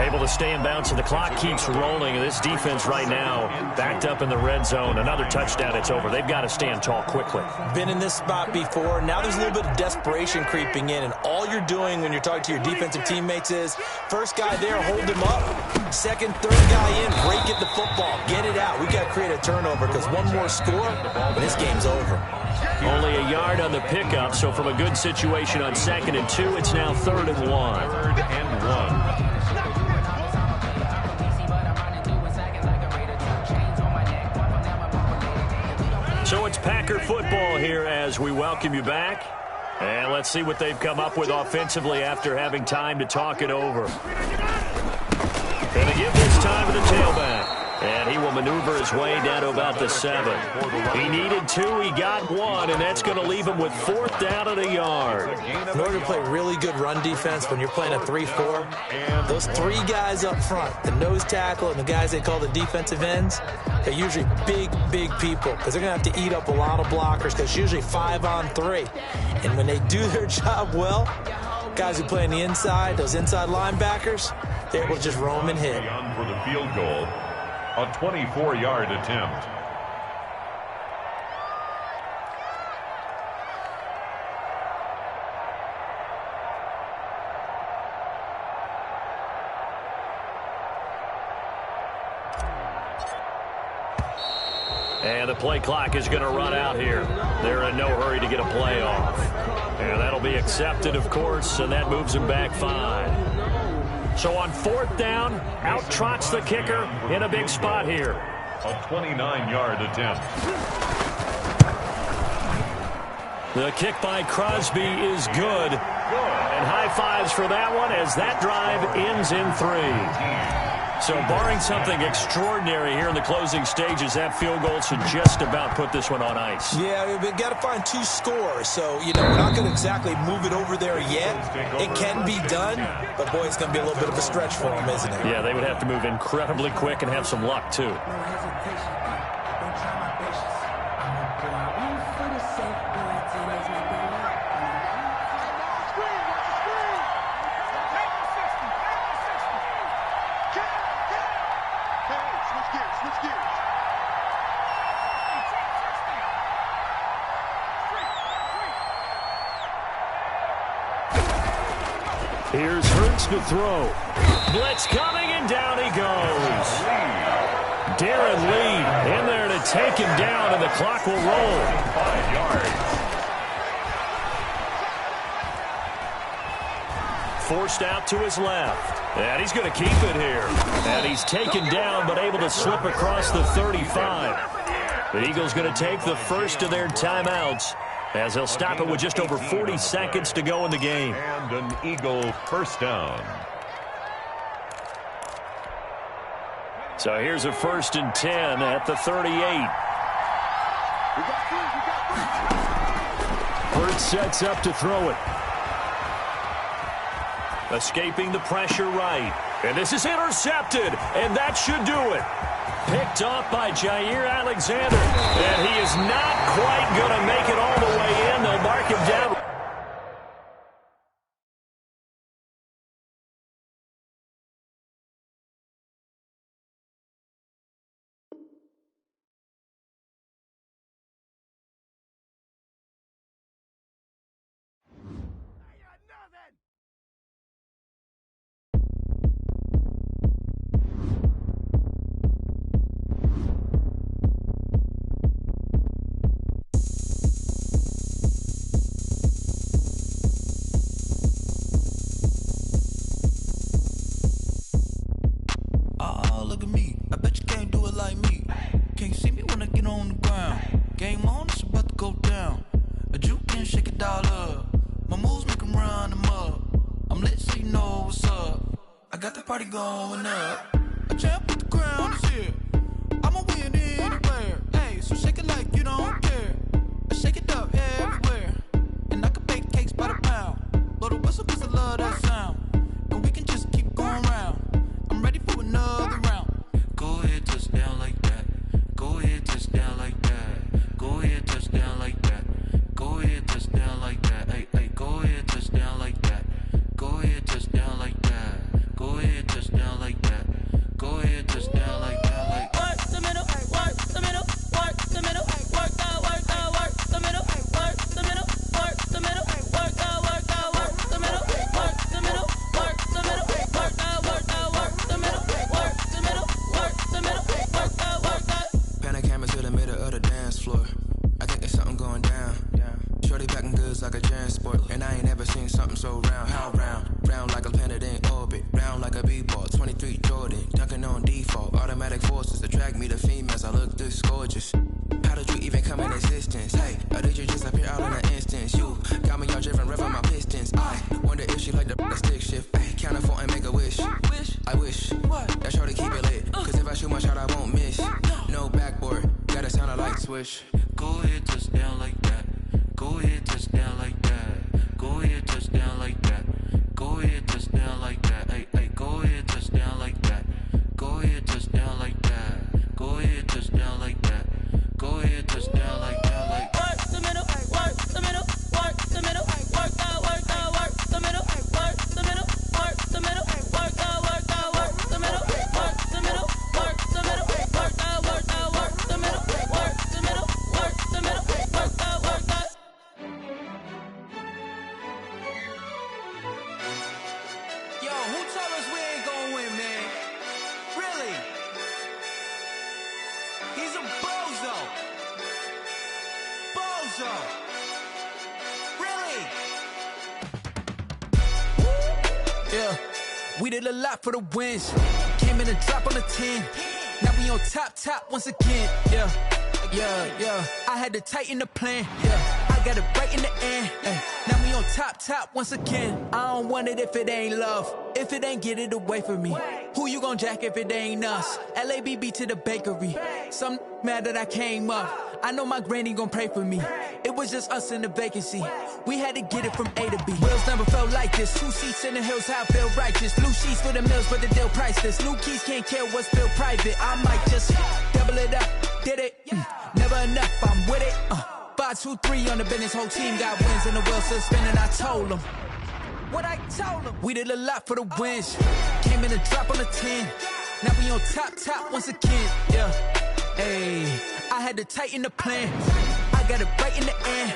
S1: Able to stay in bounds, and the clock keeps rolling. And this defense right now backed up in the red zone. Another touchdown, it's over. They've got to stand tall quickly.
S3: Been in this spot before. Now there's a little bit of desperation creeping in, and all you're doing when you're talking to your defensive teammates is first guy there, hold him up. Second, third guy in, break it the football. Get it out. We've got to create a turnover because one more score, and this game's over.
S1: Only a yard on the pickup, so from a good situation on 2nd and 2, it's now 3rd and 1.
S2: 3rd and 1.
S1: So it's Packer football here as we welcome you back. And let's see what they've come up with offensively after having time to talk it over. Going to give this time to the tailback. And he will maneuver his way down to about the 7. He needed 2, he got 1, and that's going to leave him with 4th down at a yard.
S3: In order to play really good run defense when you're playing a 3-4, those 3 guys up front, the nose tackle and the guys they call the defensive ends, they're usually big people because they're going to have to eat up a lot of blockers because it's usually 5 on 3. And when they do their job well, guys who play on the inside, those inside linebackers, they will just roam and hit.
S2: For the field goal. A 24-yard attempt.
S1: And the play clock is going to run out here. They're in no hurry to get a play off. And that'll be accepted, of course, and that moves them back 5. So on 4th down, out trots the kicker in a big spot here.
S2: A 29-yard attempt.
S1: The kick by Crosby is good. And high fives for that one as that drive ends in 3. So barring something extraordinary here in the closing stages, that field goal should just about put this one on ice.
S3: Yeah, we've got to find 2 scores. So, we're not going to exactly move it over there yet. It can be done, but, boy, it's going to be a little bit of a stretch for them, isn't it?
S1: Yeah, they would have to move incredibly quick and have some luck, too. Here's Hurts to throw. Blitz coming, and down he goes. Darren Lee in there to take him down, and the clock will roll.
S2: 5 yards.
S1: Forced out to his left. And he's going to keep it here. And he's taken down, but able to slip across the 35. The Eagles going to take the first of their timeouts, as they'll stop it with just over 40 seconds to go in the game.
S2: And an Eagle first down.
S1: So here's a 1st and 10 at the 38. Hurts sets up to throw it. Escaping the pressure right. And this is intercepted, and that should do it. Picked off by Jair Alexander. And he is not quite going to make it all the way in. They'll mark him down.
S4: party going up. A champ with the crown is here. I'ma win anywhere. Hey, so shake it like you don't care. I shake it up everywhere. And I can bake cakes by the pound. Blow the whistle cause I love that sound. And we can just keep going round. I'm ready for another round. Go ahead, touch down like that. Go ahead, touch down like that.
S5: attract me to females, I look this gorgeous. How did you even come in existence? Hey, or did you just appear out in an instance? You got me all driven, revving my pistons. I wonder if she like the stick shift. Hey, count it 4 and make a wish. I wish that shorty keep it lit. Cause if I shoot my shot, I won't miss. No backboard, gotta sound a light switch.
S6: Go ahead, touch down like that. Go ahead, touch down like that. Go ahead, touch down like that. Go ahead, touch down like that. Hey, hey, go ahead, touch down like that. Go ahead, touch down like that. Go ahead, touch down like that. Go ahead, touch down like that. Like
S4: work the middle, work the middle, work the middle, work out, work the middle, work the middle, work the middle, work out, work the middle, work the middle, work the middle, work out, work the middle, work the middle, work the middle, work out, work out.
S6: yo, who told us we ain't gonna win, man? Really? He's a bozo. Bozo. Really?
S4: Yeah, we did a lot for the wins. Came in and drop on the 10. Now we on top once again. Yeah. I had to tighten the plan. Yeah, I got it right in the end. Ay. Now we on top once again. I don't want it if it ain't love. If it ain't, get it away from me. Who you gon' jack if it ain't us? LABB to the bakery. Some mad that I came up. I know my granny gon' pray for me. It was just us in the vacancy. We had to get it from A to B. Wheels never felt like this. 2 seats in the hills, how I feel righteous. Blue sheets for the mills, but the deal priceless. New keys can't care what's still private. I might just double it up. Did it? Never enough, I'm with it. 5, 2, 3 on the business. Whole team got wins and the wheels still spinning. I told them what I told them. We did a lot for the wins. Came in and drop on the 10. Now we on top once again. Yeah. Hey, I had to tighten the plan. I got it right in the end.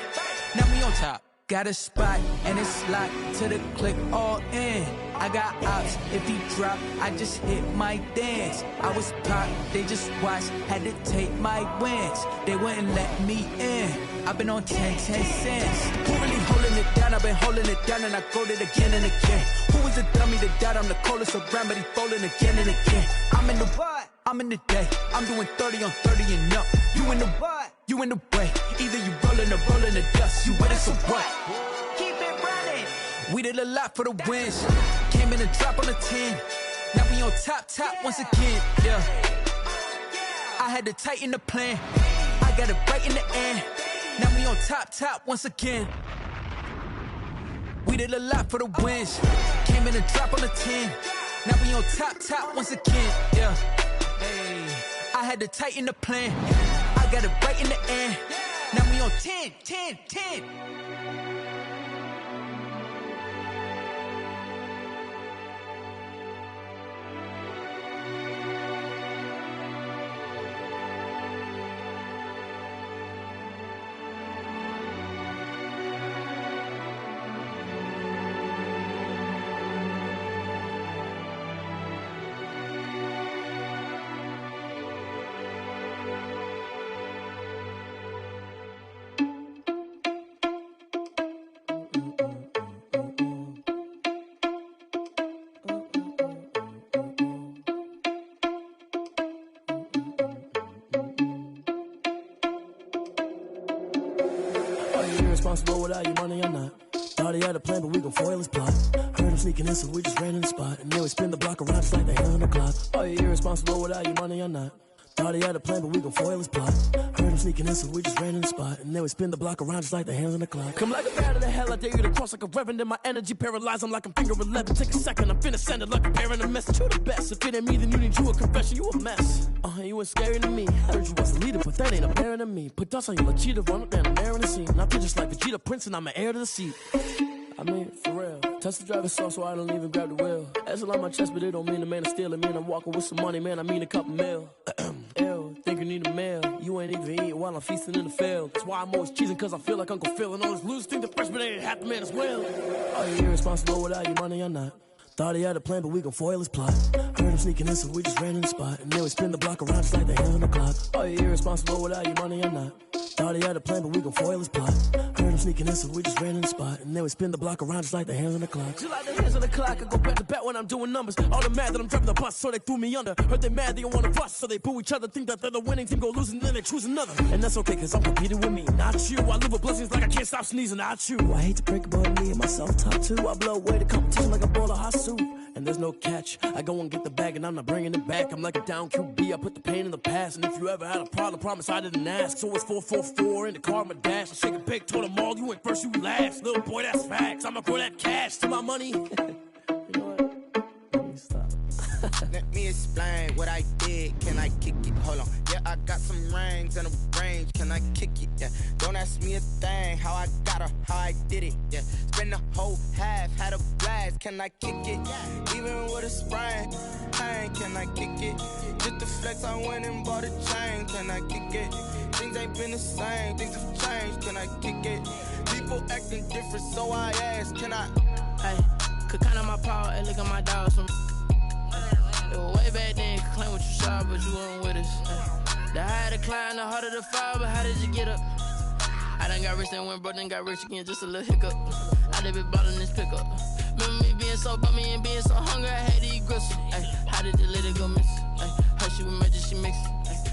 S4: Now we on top. Got a spot and it's locked to the click all in. I got ops, if he drop, I just hit my dance. I was pop, they just watched, had to take my wins. They wouldn't let me in. I've been on 10 cents. Who really holding it down? I've been holding it down and I go it again and again. Who was a dummy that died? I'm the coldest around, but he falling again and again. I'm in the what? I'm in the day. I'm doing 30 on 30 and up. You in the what? You in the way. Either you rolling or rolling the dust. You with us or what? Keep it running. We did a lot for the wins. Came in and drop on the 10. Now we on top once again. Yeah. I had to tighten the plan. I got it right in the end. Now we on top once again. We did a lot for the wins. Came in and drop on the 10. Now we on top once again. Yeah. Hey, I had to tighten the plan. I got it right in the end. Now we on 10.
S7: Responsible without your money or not. Thought he had a plan, but we gon' foil his plot. Heard him sneaking in, so we just ran in the spot. And then we spin the block around just like the hand on the clock. Are you irresponsible without your money or not? Thought he had a plan, but we gon' foil his plot. Heard him sneaking in, so we just ran in the spot. And then we spin the block around just like the hands on the clock. Come like a bat of the hell, I dare you to cross like a reverend. In my energy paralyzed, I'm like I'm finger 11. Take a second, I'm finna send it like a parent a message. You the best, if it ain't me, then you need you a confession. You a mess, you ain't scary to me. Heard you was a leader, but that ain't apparent to me. Put dust on you like cheetah, run up down the air in the scene. I feel just like Vegeta Prince and I'm an heir to the seat. I mean, for real. Touch the driver's soft so I don't even grab the wheel. That's a lot on my chest, but it don't mean the man is stealing. Man, I'm walking with some money, man, I mean a couple mil. Ew, think you need a meal. You ain't even eating while I'm feasting in the field. That's why I'm always cheesing, cause I feel like Uncle Phil. And all this loose think the freshman ain't half the man as well. Are you irresponsible without your money or not? Thought he had a plan, but we gon' foil his plot. Heard him sneaking in, so we just ran in the spot. And then we spin the block around just like the hand on the clock. Are you irresponsible without your money or not? Thought he had a plan, but we gon' foil his plot. Heard him sneaking in, so we just ran in the spot. And then we spin the block around just like the hands on the clock. Just like the hands on the clock, I go back to back when I'm doing numbers. All the mad that I'm driving the bus, so they threw me under. Heard they mad, they don't wanna bust, so they boo each other. Think that they're the winning team, go losing, then they choose another. And that's okay, cause I'm competing with me, not you. I live with blessings like I can't stop sneezing, not you. I hate to break it, but me and myself top two. I blow away the competition like a bowl of hot soup. And there's no catch. I go and get the bag and I'm not bringing it back. I'm like a down QB, I put the pain in the past. And if you ever had a problem, promise I didn't ask. So it's 4-4-4 in the car, my dash. I shake a big, told them all, you went first, you last. Little boy, that's facts. I'ma grow that cash to my money. You know what? Let me stop.
S8: Let me explain what I did. Can I kick it? Hold on. Yeah, I got some rings and a range. Can I kick it? Yeah. Don't ask me a thing. How I got her, how I did it. Yeah. Spend the whole half, had a blast. Can I kick it? Even with a sprain, pain. Can I kick it? Just the flex, I went and bought a chain. Can I kick it? Things ain't been the same. Things have changed. Can I kick it? People acting different, so I ask. Can I?
S9: Hey, could count on my power and look at my dogs from. It was way back then, could claim what you saw, but you weren't with us. The higher the climb, the harder the fall, but how did you get up? I done got rich, then went broke, then got rich again, just a little hiccup. I done been ballin' this pickup. Remember me being so bummy and being so hungry, I had to eat gristle. How did the lady go miss? Her she was magic, she mixed.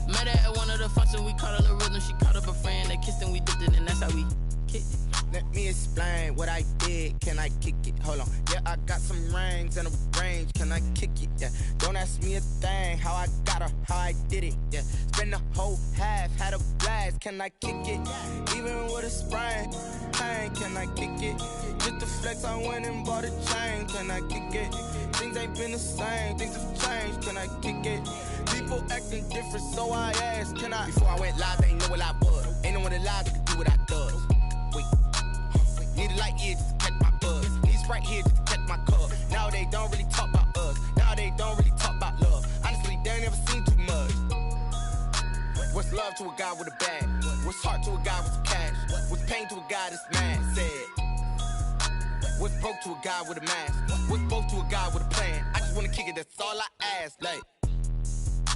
S9: Met her at one of the functions, we caught her the rhythm, she caught up a friend, they kissed and we dipped it, and that's how we kicked it.
S8: Let me explain what I did. Can I kick it? Hold on. Yeah, I got some rings and a range. Can I kick it? Yeah. Don't ask me a thing. How I got her, how I did it. Yeah. Spend the whole half, had a blast. Can I kick it? Even with a sprain, pain. Can I kick it? Just the flex, I went and bought a chain. Can I kick it? Things ain't been the same. Things have changed. Can I kick it? People acting different, so I asked. Can I? Before I went live, they ain't know what I was. Ain't no one alive that could do what I does. Wait. Need a light here just to catch my buzz. Need Sprite here just to catch my cup. Now they don't really talk about us. Now they don't really talk about love. Honestly, they ain't never seen too much. What's love to a guy with a bag? What's heart to a guy with some cash? What's pain to a guy that's mad? Said. What's broke to a guy with a mask? What's both to a guy with a plan? I just wanna kick it, that's all I ask. Like,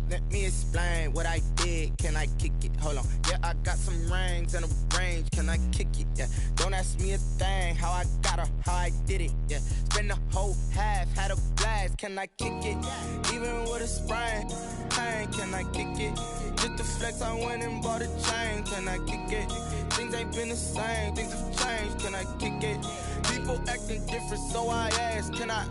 S8: let me explain what I did. Can I kick it? Hold on. Yeah, I got some rings and a range. Can I kick it? Yeah. Don't ask me a thing. How I got her, how I did it. Yeah. Spend the whole half, had a blast. Can I kick it? Even with a sprain, pain. Can I kick it? Just the flex, I went and bought a chain. Can I kick it? Things ain't been the same. Things have changed. Can I kick it? People acting different, so I ask. Can I?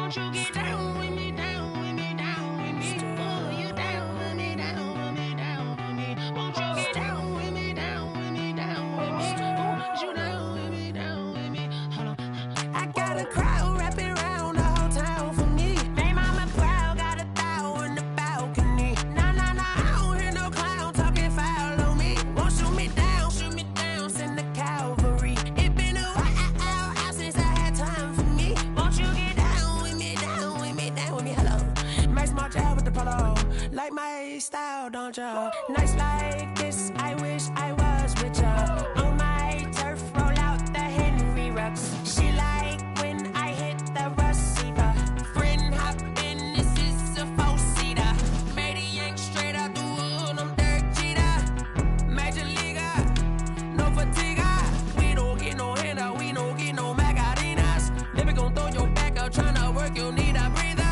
S9: Won't you get down with me, down with me, down with me? Oh, you down with me, down with me, down with me. Won't you get down with me, down with me, down with me? Oh, you down with me, down with me? Hold on. I got a crowd wrapping around the whole town for me. They mama proud, got a thou in the balcony. Nah, nah, nah, I don't hear no clown talking foul on me. Won't shoot me down, send the cavalry. It been a while since I had time for me. Won't you get down with me, down with me, down with me? Hello. Max March out with the polo. Like my style, don't ya? Nights like this, I wish I was with ya. On my turf, roll out the Henry Rux. She like when I hit the receiver. Friend hop in, this is a four-seater. Made a yank straight out the wood, I'm Derek Jeter. Major leaguer, no fatigue. We don't get no handout, we don't get no Macarinas. Never gon' throw your back out, tryna work, you need a breather.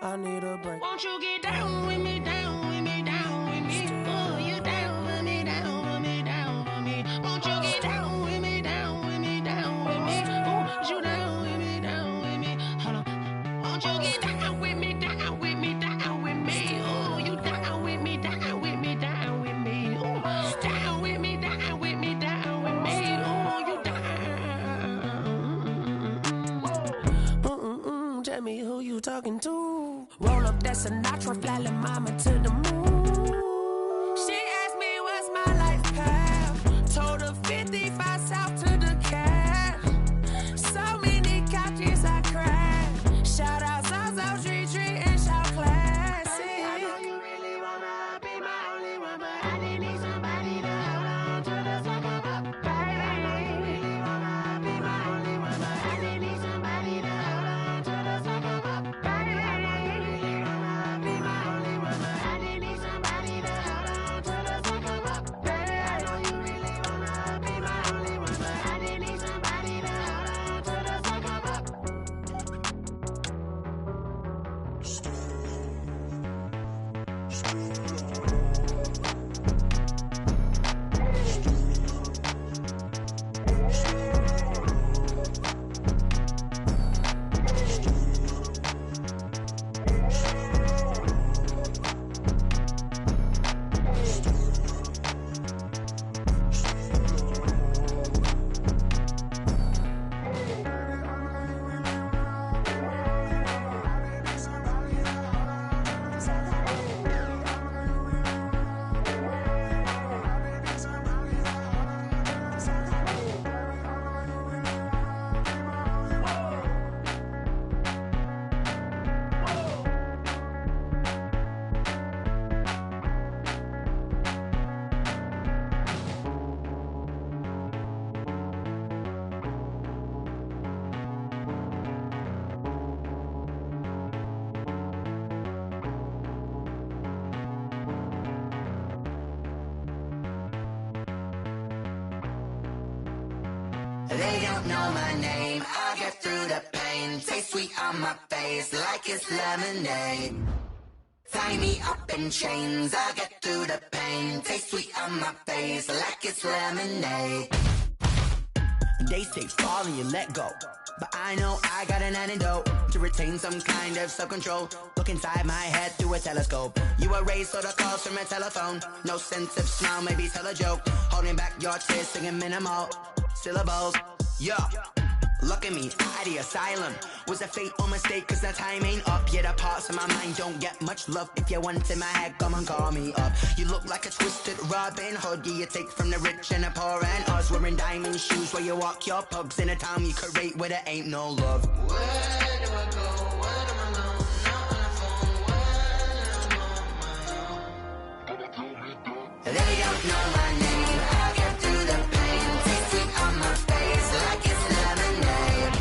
S9: I need a break. Won't you get down with me, down with me, down with me? Oh, you down with me, down with me, down with me? Won't you get down with me, down with me, down with me? Oh, you down with me, down with me? Hold on. Won't you get down with me, down with me, down with me? Oh, you down with me, down with me, down with me? Oh, down with me, down with me, down with me? Oh, you down. Tell me who you talking to. Roll up that Sinatra, fly la mama to the moon. She asked me what's my life path. Told her 55 south to the cash. So many couches I crashed. Shout out Zazo, Tree, and shout classic. I know you really wanna be my only one, but I didn't need somebody to hold on to the second up. Baby, I know you really wanna be my only one, but I didn't need somebody to hold on to the second up. Baby, I know you really wanna be my only one, but I didn't need somebody to hold on to the second up. Baby, I know you really wanna be my only one, but I didn't need somebody to hold on to the second up.
S10: They don't know my name, I'll get through the pain. Taste sweet on my face like it's lemonade. Tie me up in chains, I'll get through the pain. Taste sweet on my face like it's lemonade.
S8: They say fall and you let go, but I know I got an antidote to retain some kind of self-control. Look inside my head through a telescope. You erase all the calls from a telephone. No sense of smile, maybe tell a joke. Holding back your tears, singing minimal syllables. Yeah, look at me, out of the asylum. Was a fate or mistake, cause the time ain't up. Yeah, the parts of my mind don't get much love. If you want in my head, come and call me up. You look like a twisted Robin Hood. Yeah, you take from the rich and the poor and us. Wearing diamond shoes where you walk your pugs. In a town you create where there ain't no love.
S9: Where do I go? Where am I alone? Not on the phone. When I'm on my own.
S10: They don't know my name, I'll get through the pain. Taste sweet on my face like it's lemonade.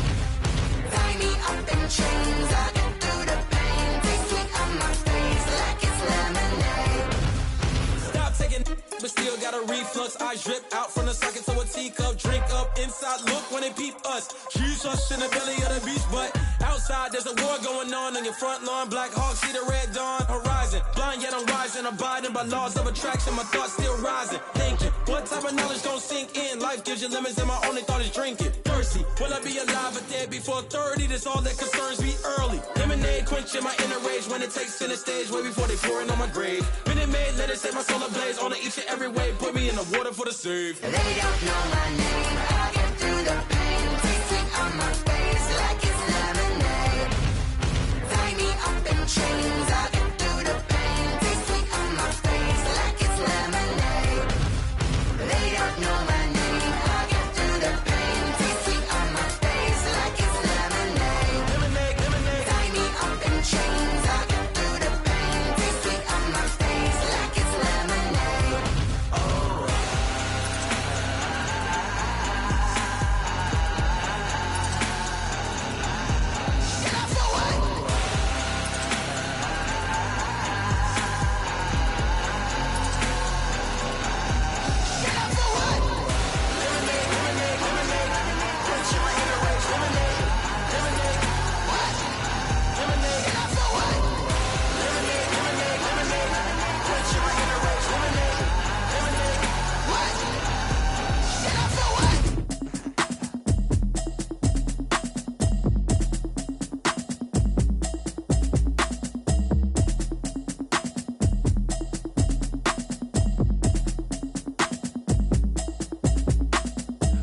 S10: Tie me up in chains, I'll get through the pain. Taste sweet on my face like it's lemonade.
S11: Stop taking but still got a reflux. Eyes drip out from the socket to a teacup. Drink up inside, look when they peep us. Choose us in the belly of the beach, but outside there's a war going on your front lawn. Black Hawk see the red dawn horizon. Blind yet I'm wise and abiding by laws of attraction. My thoughts still rising, thinking, what type of knowledge gon' sink in? Life gives you lemons and my only thought is drinking. Thirsty, will I be alive or dead before 30? That's all that concerns me early. Lemonade quenching my inner rage when it takes center stage way before they pour it on my grave. Minute Maid, let it set my soul ablaze on each and every way. Put me in the water for the save.
S10: They don't know my name. I get through the pain. Taste sweet on my face like it's lemonade. Tie me up in chains. I get through the pain. Taste sweet on my face like it's lemonade. They don't know my name. I get through the pain. Taste sweet on my face like it's lemonade.
S11: Lemonade, lemonade.
S10: Tie me up in chains. I get through the pain. Taste sweet on my face like it's lemonade.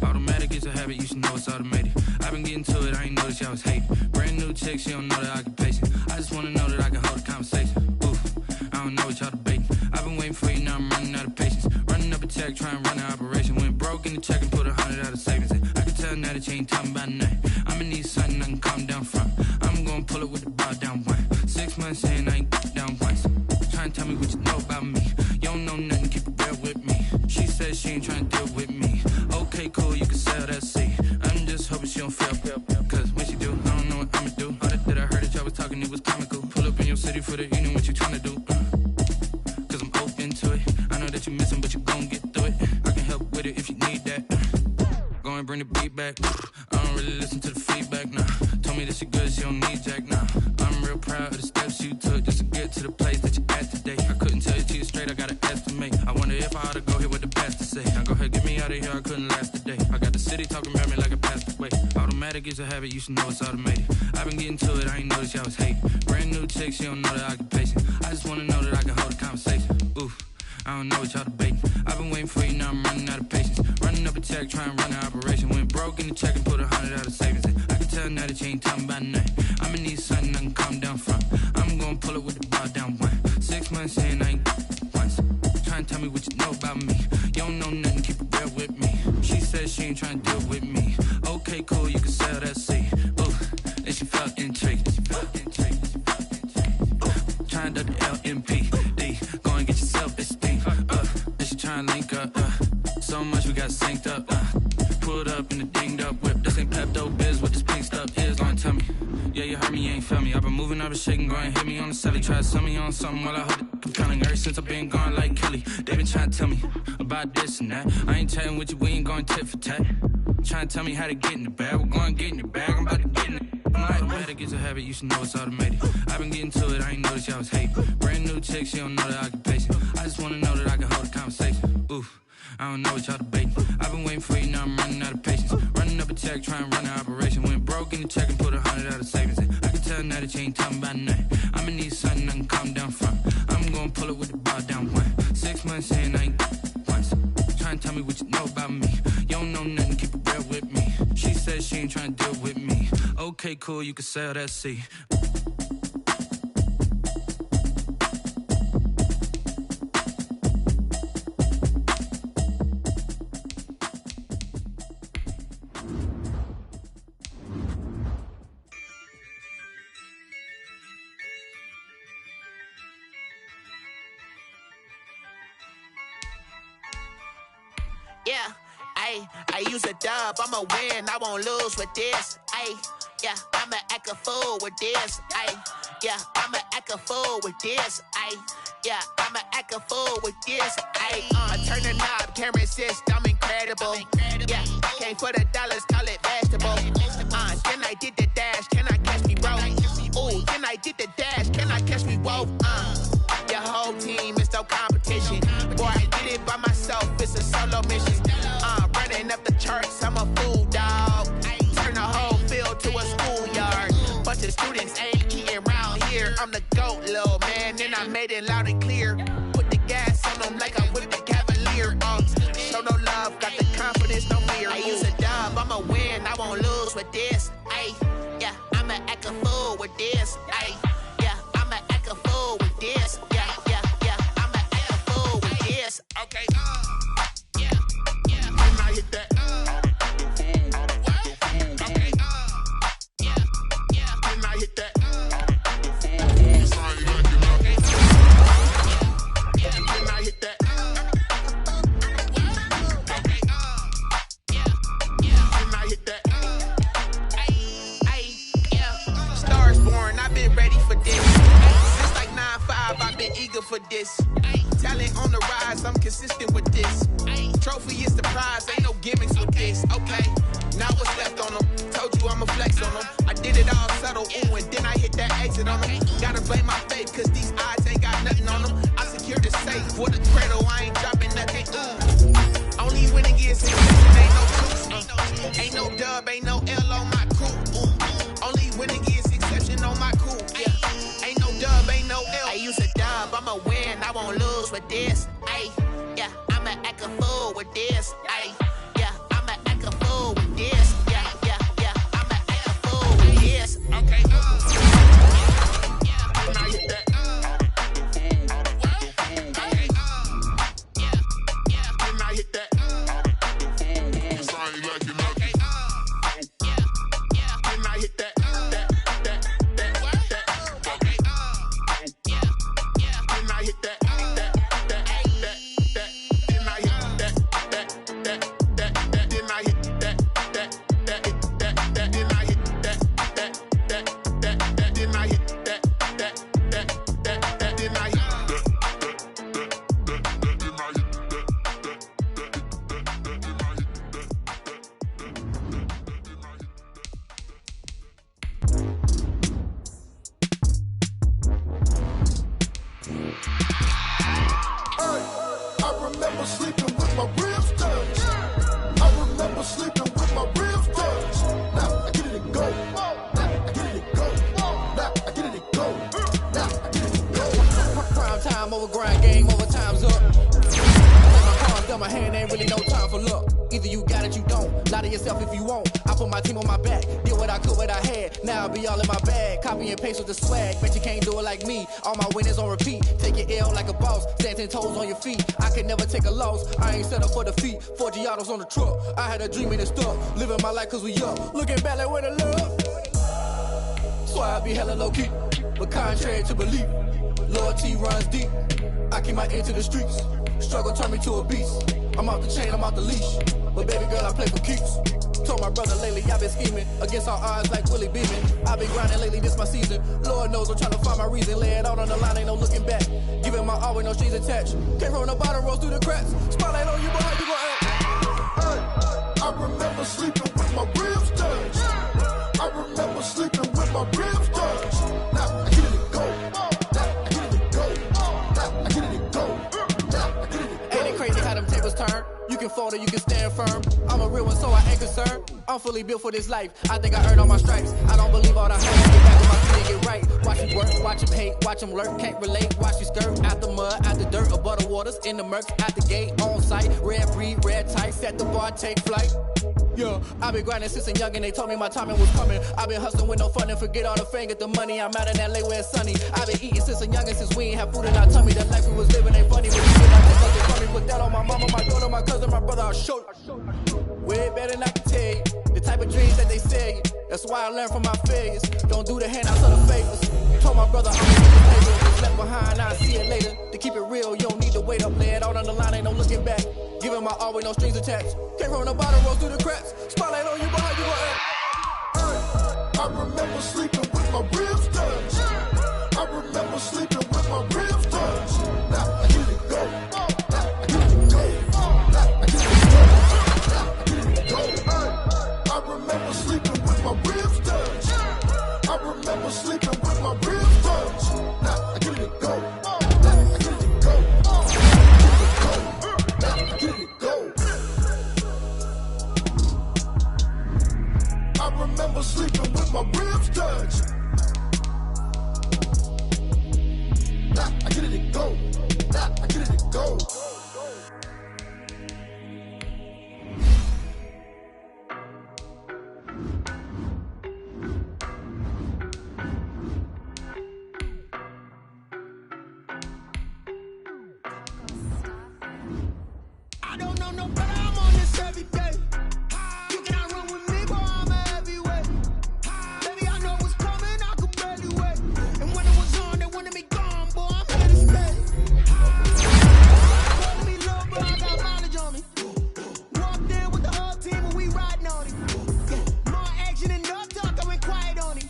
S5: Automatic is a habit, you should know it's automated. I've been getting to it, I ain't noticed y'all was hating. Brand new chick, she don't know the occupation. I just wanna know that I can hold a conversation. Oof, I don't know what y'all debating. I've been waiting for you, now I'm running out of patience. Running up a check, trying to run an operation. Went broke in the check and put 100 out of savings in. I can tell now that you ain't talking about nothing. I'ma need something I can calm down from. I'm gonna pull it with the bar down one. 6 months saying I ain't down once. Trying to tell me what you know about me. You don't know nothing, keep it real with me. She says she ain't trying to deal with me. Okay, cool, you can sell that seat. I'm just hoping she don't fail. Cause when she do, I don't know what I'ma do. All that I heard that y'all was talking, it was comical. Pull up in your city for the evening, what you trying to do? Cause I'm open to it. I know that you missing, but you gon' get through it. I can help with it if you need that. Go and bring the beat back. I don't really listen to the feedback, nah. Told me that she good, she don't need jack, nah. I'm real proud of the steps you took just to get to the place that you're at today. I couldn't tell you to you straight, I gotta estimate. I wonder if I ought to go here with the pastor say. Now go ahead, get me out of here, I couldn't last a day. I got the city talking about me like a passed away. Automatic is a habit, you should know it's automated. I've been getting to it, I ain't noticed y'all was hating. Brand new chick, she don't know the occupation. I just wanna know that I can hold a conversation. Oof, I don't know what y'all debating. I've been waiting for you, now I'm running out of patience. Running up a check, trying to run an operation. Went broke in the check and put 100 out of savings in. I can tell now that you ain't talking about nothing. I'ma need something I can calm down from. I'm gonna pull it with the bar down one. 6 months saying I ain't once. Trying to tell me what you know about me. You don't know nothing, keep it real with me. She says she ain't trying to deal with me. Okay, cool, you can sell that seat. Ooh, and she felt intrigued. Trying to do the LMPD. Go and get your self-esteem. And she trying to link up. So much we got synced up. Pulled up in the dinged up whip. This ain't Pepto-Biz, what this pink stuff is. Don't tell me. Yeah, you heard me, you ain't felt me. I've been moving, I've been shaking, go and hit me on the celly. Try to sell me on something while I hold it compelling. Ever since I've been gone like Kelly, they been trying to tell me about this and that. I ain't chatting with you, we ain't going tit for tat. Trying to tell me how to get in the bag. We're going to get in the bag, I'm about to get in it. Automatic is a habit, you should know it's automated. I've been getting to it, I ain't noticed y'all was hating. Brand new chick, she don't know the occupation. I just wanna know that I can hold a conversation. Oof, I don't know what y'all debating. I've been waiting for you, now I'm running out of patience. Running up a check, trying to run an operation. Went broke in the check and put 100 out of savings in. I can tell now that you ain't talking about nothing. I'ma need something I can calm down from. I'm gonna pull it with the bar down one. 6 months saying I ain't once. Trying to tell me what you know about me. You don't know nothing, keep it real with me. She says she ain't trying to deal with me. Okay, cool, you can sell that seat.
S12: Yeah, I use a dub, I'ma win, I won't lose with this. Yeah, I'ma act a fool with this. Yeah, I'ma act a fool with this. Yeah, I'ma act a fool with this. Turn the knob, can't resist, I'm incredible. Yeah, came for the dollars, call it vegetable. Then I did the dash, can I catch me, bro? Ooh, then I did the dash, can I catch me, whoa? Yeah, it by myself, it's a solo mission. Running up the charts, I'm a fool, dog. Turn the whole field to a schoolyard. Bunch of students ain't eating around here. I'm the GOAT, little man, and I made it loud and clear. Put the gas on them like I whipped the Cavalier. Show no love, got the confidence, no fear. I use a dub, I'ma win, I won't lose with this. Ay, yeah, I'ma act a fool with this. Ay, yeah, I'ma act a fool with this. Yeah, yeah, yeah, I'ma act a fool with this. Okay, yeah, yeah. When I hit that, okay, yeah, yeah. When I hit that, when I hit that. Since like 9-5, I've been eager for this. Talent on the rise, I'm consistent with this. Trophy is the prize, ain't no gimmicks with this. Okay, now what's left on them? Told you I'ma flex on them. I did it all subtle, ooh, and then I hit that exit on them. Gotta blame my faith, cause these odds ain't got nothing on them. I secure the safe for the cradle, I ain't dropping nothing. Ooh. Only winning is success, ain't no truth. Ain't no dub, ain't no L on my crew. Ooh. Only winning is exception on my crew. Yeah. Ain't no dub, ain't no L. I use a dub, I'ma win, I won't lose with this. Ay, yeah, I'ma act a fool with this. Ay, yeah, I'ma act a fool with this. Yeah, yeah, yeah, I'ma act a fool with this. Okay, yeah, when I hit that. Okay, yeah, yeah, when I hit that. I ain't like it, okay, yeah, yeah, when I hit that.
S13: All my winners on repeat. Take your L like a boss. Stand 10 toes on your feet. I can never take a loss. I ain't set up for defeat. 4 Giottos on the truck. I had a dream and it stuck. Living my life cause we up. Looking back like where the love. So I be hella low key. But contrary to belief, loyalty runs deep. I keep my ear to the streets. Struggle turned me to a beast. I'm off the chain, I'm off the leash. But baby girl, I play for keeps. Told my brother lately I've been scheming against all odds like Willie Beeman. I've been grinding lately, this my season. Lord knows I'm trying to find my reason. Lay it out on the line, ain't no looking back. Giving my all with no strings attached. Came from the bottom, rose through the cracks. Spotlight on you, but how you gon' act?
S14: Hey, I remember sleeping with my ribs touched. I remember sleeping with my ribs touched. Now I get it go. Now I get it go. Now I get it go. Now I get it go.
S13: Ain't it crazy how them tables turn? You can fold or you can stand firm. I'm a real one, so I ain't concerned. I'm fully built for this life. I think I earned all my stripes. I don't believe all the hype. Get back on my feet and get right. Watch him work, watch him hate, watch him lurk. Can't relate, watch you skirt. Out the mud, out the dirt, or butter waters. In the murk, out the gate, on site. Red breed, red tight. Set the bar, take flight. Yeah, I been grinding since a young and they told me my timing was coming. I been hustling with no fun and forget all the fame, get the money. I'm out in LA where it's sunny. I been eating since a young and since we ain't have food in our tummy. The life we was living ain't funny. When you get out, take nothing from me. Put that on my mama, my daughter, my cousin, my brother. I'll show you. Way better than I can tell you. The type of dreams that they sell you. That's why I learned from my failures. Don't do the handouts of the favors. Told my brother I'm gonna get the paper. What's left behind, I'll see it later. To keep it real, you don't need to wait up. Lay it out on the line, ain't no looking back. Giving my all with no strings attached. Came from the bottom, rose through the cracks. Spotlight on you, but how you gon' act?
S14: I remember sleeping with my ribs touched. I remember sleeping with my ribs touched. Now I get it go. Now I get it go. Now I get it go. Now I get it go. I remember sleeping with my ribs touched. I remember sleeping with my ribs touched. Now I get it go. Now I get it go.
S4: know no better, I'm on this every day. You cannot run with me, boy, I'm a heavyweight. Baby, I know what's coming, I could barely wait. And when it was on, they wanted me gone, boy, I'm here to stay. Calling me low, bro, I got mileage on me. Walked in with the whole team and we riding on it. Yeah, more action and no talk, I went quiet on it.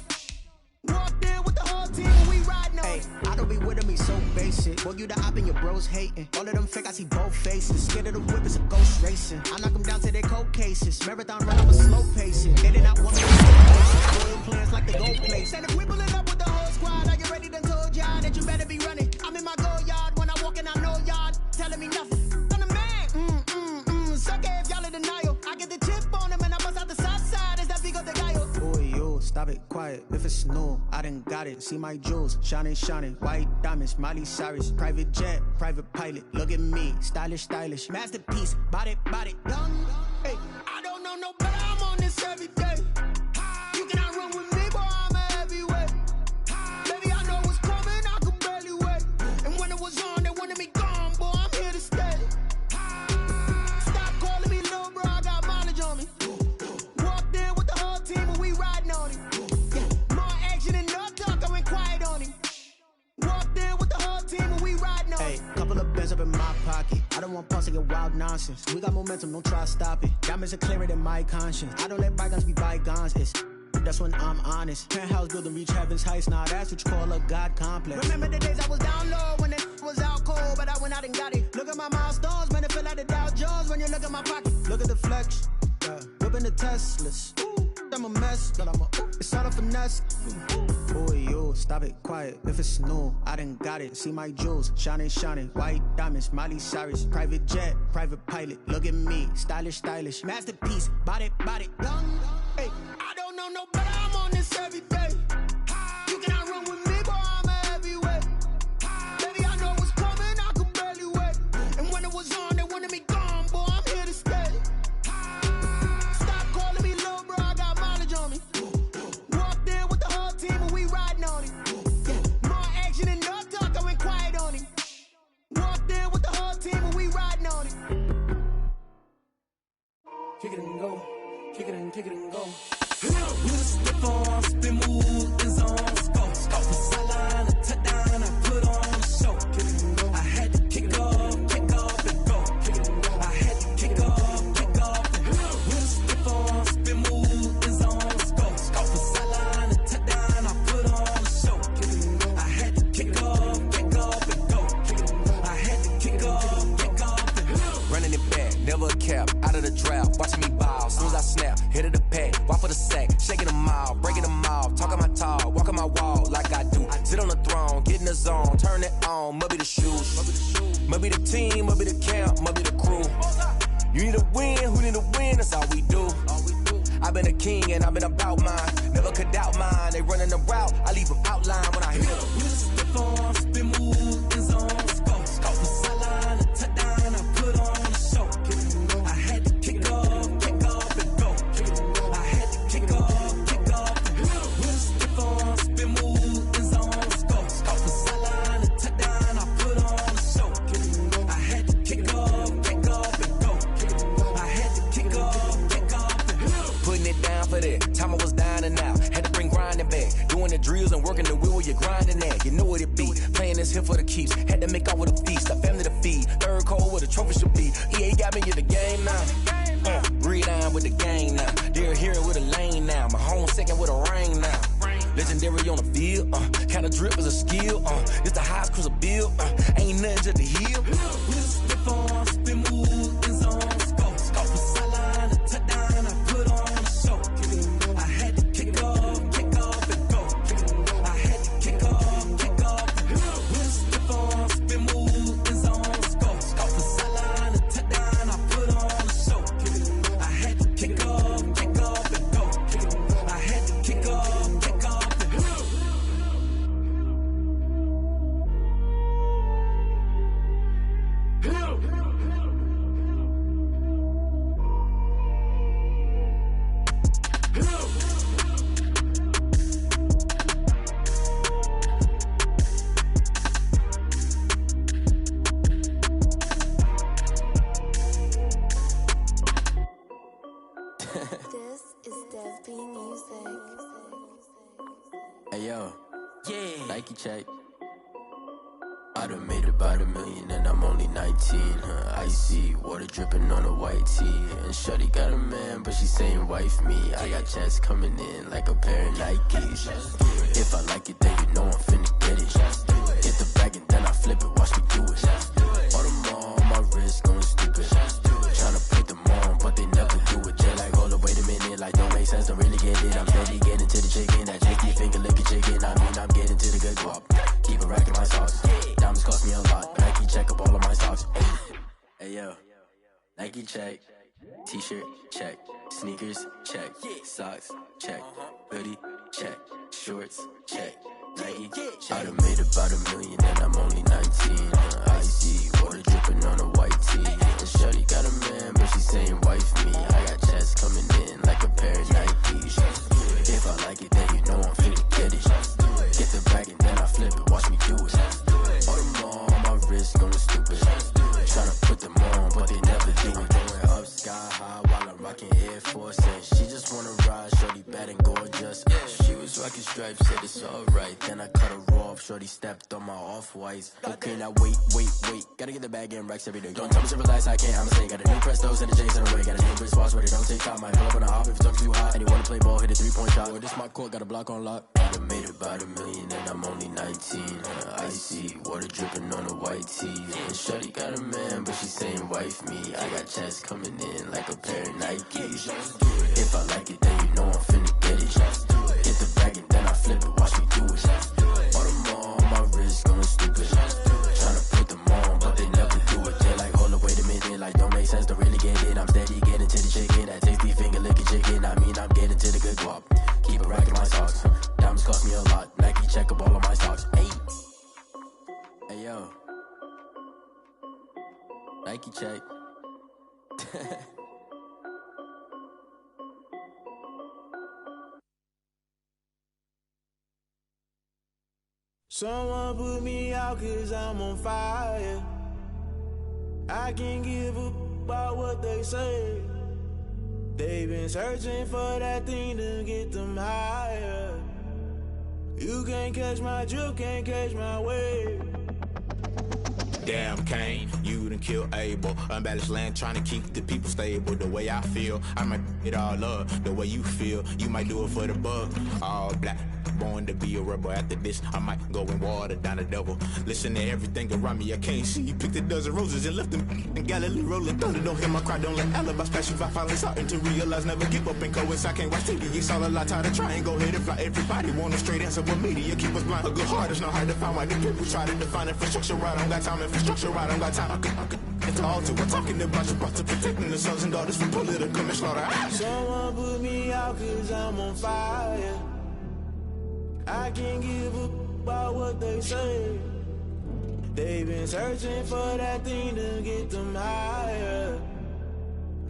S4: Walked in with the whole team and we riding on it.
S8: I don't be with him, he's so basic. Boy, you the op and your bros hating. All of them fake, I see both faces. Scared of the whip, it's a ghost racing. I knock them down to their cold cases. Marathon run, I'm a slow pacing. They did not want me to slow places. Loyal players like the gold place. And if we pulling up with the whole squad, are you ready to told y'all that you better be running? I'm in my go yard when I walk in, I know y'all telling me nothing. I'm the man, suck it if y'all in denial. I get the chip on him and I bust out the south side. Is that big of the guy? Boy, yo, stop it, quiet. If it's new, I done got it. See my jewels, shining, shining. White diamonds, Miley Cyrus. Private jet, private pilot. Look at me, stylish, stylish. Masterpiece, body, young.
S4: Hey, I don't know no better, I'm on this every day. You cannot run with me, boy, I'm a heavyweight. Baby, I know what's coming, I could barely wait. And when it was on, they wanted me gone, boy, I'm here to stay. Stop calling me little bro, I got mileage on me. Walked in with the whole team and we riding on it. Yeah, more action and no talk, I went quiet on it. Walked in with the whole team and we riding on it.
S8: Hey, couple of bands up in my pocket. I don't want pause to get wild nonsense. We got momentum, don't try to stop it. Diamonds are clearer than my conscience. I don't let bygones be bygones. That's when I'm honest. Penthouse building, reach heaven's heights. Now that's what you call a God complex.
S4: Remember the days I was down low when it was out cold, but I went out and got it. Look at my milestones, man, it feel like the Dow Jones when you look at my pocket.
S8: Look at the flex, whipping the Teslas. I'm a mess, but it's all a finesse. Boy, yo, stop it, quiet. If it's new, I done got it. See my jewels, shining, shining. White diamonds, Miley Cyrus. Private jet, private pilot. Look at me, stylish, stylish. Masterpiece, body, young.
S4: Hey, I don't know no better, I'm on this every day. You cannot run with me, boy, I'm a heavyweight. Baby, I know what's coming, I could barely wait. And when it was on, they wanted me gone, boy, I'm here to stay. Stop calling me little bro, I got mileage on me. Walked in with the whole team and we riding on it. Yeah, more action and no talk, I went quiet on it. Walked in with the whole team and we riding on it.
S7: Kick it and go. Kick it and go.
S11: We the step on, spin move, and zone, scope. From sideline to touchdown, I put on the show. I had to kick off and go. I had to kick off and go. We the step on, spin move, and zone, scope. From sideline to touchdown, I put on the show. I had to kick off and go. I had to kick off and go.
S5: Running it back, never a cap, out of the draft, watching me ball. Soon as I snap, hit of the pack, walk for the sack, shaking them all, breaking them off, talking my talk, walking my wall like I do. Sit on the throne, get in the zone, turn it on, must be the shoes, must be the team, must be the camp, must be the crew. You need a win, who need a win, that's all we do. I've been a king and I've been about mine, never could doubt mine. They running the route, I leave them outline when I hit them.
S11: We just step on, spin move, and zone, scope. From sideline to touchdown, I put on the show. I had to kick off and go. I had to kick off and go. We just step on, spin move, and zone, scope. From sideline to touchdown, I put on the show. I had to kick off and go. I had to kick off and go.
S5: Putting it down for that, time I was down and out, had to bring grinding back, doing the drills and working the wheel where you're grinding at, you know what it be, playing this here for the keeps, had to make out with a feast, a family to feed, third cold where the trophy should be, EA got me in the game now, read on with the game now, they're hearing with a lane now, my home second with a ring now, legendary on the field, kind of drip is a skill, it's the highest cruiser bill, ain't nothing just to heal.
S11: We just step on, spin move, and zone, scope. From sideline to touchdown, I put on the show. I had to kick off and go. I had to kick off and go. We just step on, spin move, and zone, scope. From sideline to touchdown, I put on the show. I had to kick off and go. I had to kick off and go.
S15: This is Dev B Music.
S7: Hey yo, yeah. Nike check. I done made about $1 million and I'm only 19. Icy water dripping on a white tee. And shorty got a man, but she saying wife me. I got checks coming in like a pair of Nikes. If I like it, then you know I'm finna get it. Get the bag and then I flip it. Watch me do it. All them on my wrist going stupid. Tryna put them on, but they never do it. They're like, hold up, wait a minute. Like, don't make sense, don't really get it. I'm steady getting to the chicken. That chicky finger licking chicken. I mean, I'm getting to the good guap. Keep a rack in my socks. Diamonds cost me a lot. Nike check up all of my stocks. Hey yo, Nike check. T-shirt check. Sneakers check. Socks check. Hoodie check. Shorts check. Nike I done made about $1 million and I'm only 19. Icy water dripping on a white tee. And shorty got a man, but she saying wife me. I got checks coming in like a pair of Nikes. If I like it, then you know I'm finna get it. Get the bag and then I flip it. Watch me do it. All them on my wrist going stupid. Tryna put them on, but they never do it. Going up sky high while I'm rocking Air Force. And she just wanna ride, shorty bad and gorgeous. She was rocking stripes, said it's alright. Then I cut her off, shorty stepped on my off-whites. Okay, now wait. Gotta get the bag and racks every day. Don't tell me to relax, I can't, I'ma say. Got a new Presto, send the J's in the way. Got a new Chris Foss, where they don't take time. Might pull up on a hop if it's too hot. And you wanna play ball, hit a 3-point shot. Or this my court, got a block on lock. I done made about $1 million and I'm only 19. Icy water dripping on a white tee. And shorty got a man, but she saying wife me. I got checks coming in like a pair of Nikes. If I like it, then you know I'm finna get it. Get the bag and then I flip it. Watch me do it. All them on my wrist going stupid. Tryna put them on, but they never do it. They're like, hold up, wait a minute. Like, don't make sense, don't really get it. I'm steady getting to the chicken. That tasty finger licking chicken. I mean, I'm getting to the good guap. Keep a rack in my socks. Diamonds cost me a lot. Nike check up all of my stocks. Hey yo, Nike check.
S16: Someone put me out 'cause I'm on fire. I can't give a about what they say. They've been searching for that thing to get them higher. You can't catch my drift, can't catch my wave.
S17: Damn Kane, you done killed Abel. Unbalanced land trying to keep the people stable. The way I feel, I might it all up. The way you feel, you might do it for the bug. All black, born to be a rebel. After this, I might go and water down the devil. Listen to everything around me, I can't see. Picked a dozen roses and left them in Galilee rolling thunder. Don't hear my cry, don't let alibis pass you. I finally starting to realize, never give up and coincide. Can't watch TV, it's all a lot. Tired of trying, go ahead and fly. Everybody want a straight answer, but media keep us blind. A good heart is not hard to find. Why the people try to define infrastructure right? I don't got time, infrastructure right? I don't got time. I could it's all to we're talking about you, about to protecting the sons and daughters from political and slaughter.
S16: Someone put me out 'cause I'm on fire. I can't give a about what they say. They've been searching for that thing to get them higher.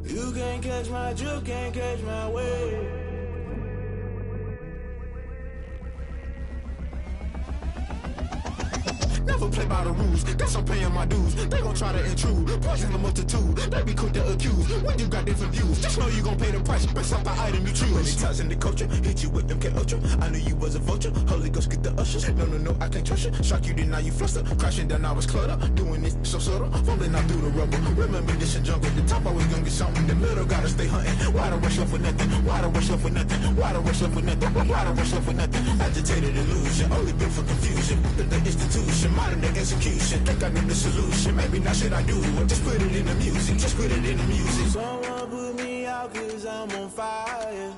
S16: You can't catch my drift, can't catch my wave.
S17: Never play by the rules, guess I'm paying my dues. They gon' try to intrude, poison the multitude. They be quick to accuse when you got different views. Just know you gon' pay the price based off the item you choose. Many times in the culture, hit you with MK Ultra. I knew you was a vulture, Holy Ghost get the ushers. No, I can't trust you. Shock you, then now you fluster. Crashing down, I was cluttered. Doing this so subtle, fumbling out through the rubble. Remember this a jungle, the top always gonna get something. The middle gotta stay hunting. Why the rush left for nothing? Why the rush left for nothing? Why the rush left for nothing? Why the rush left for nothing? Agitated illusion, only built for confusion. The institution, modern day execution. Think I know the solution. Maybe not should I do it? Just put it in the music. Just put it in the music.
S16: Someone put me out 'cause I'm on fire.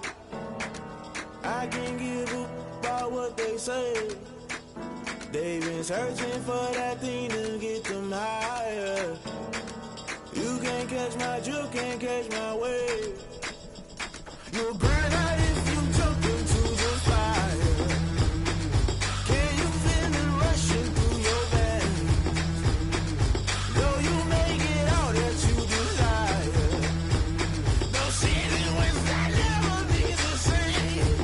S16: I can't give a about what they say. They've been searching for that thing to get them higher. You can't catch my drift, can't catch my wave. You'll burn out if you jump into the fire. Can you feel it rushing through your veins? Though you make it all that you desire. No season was that never be the same.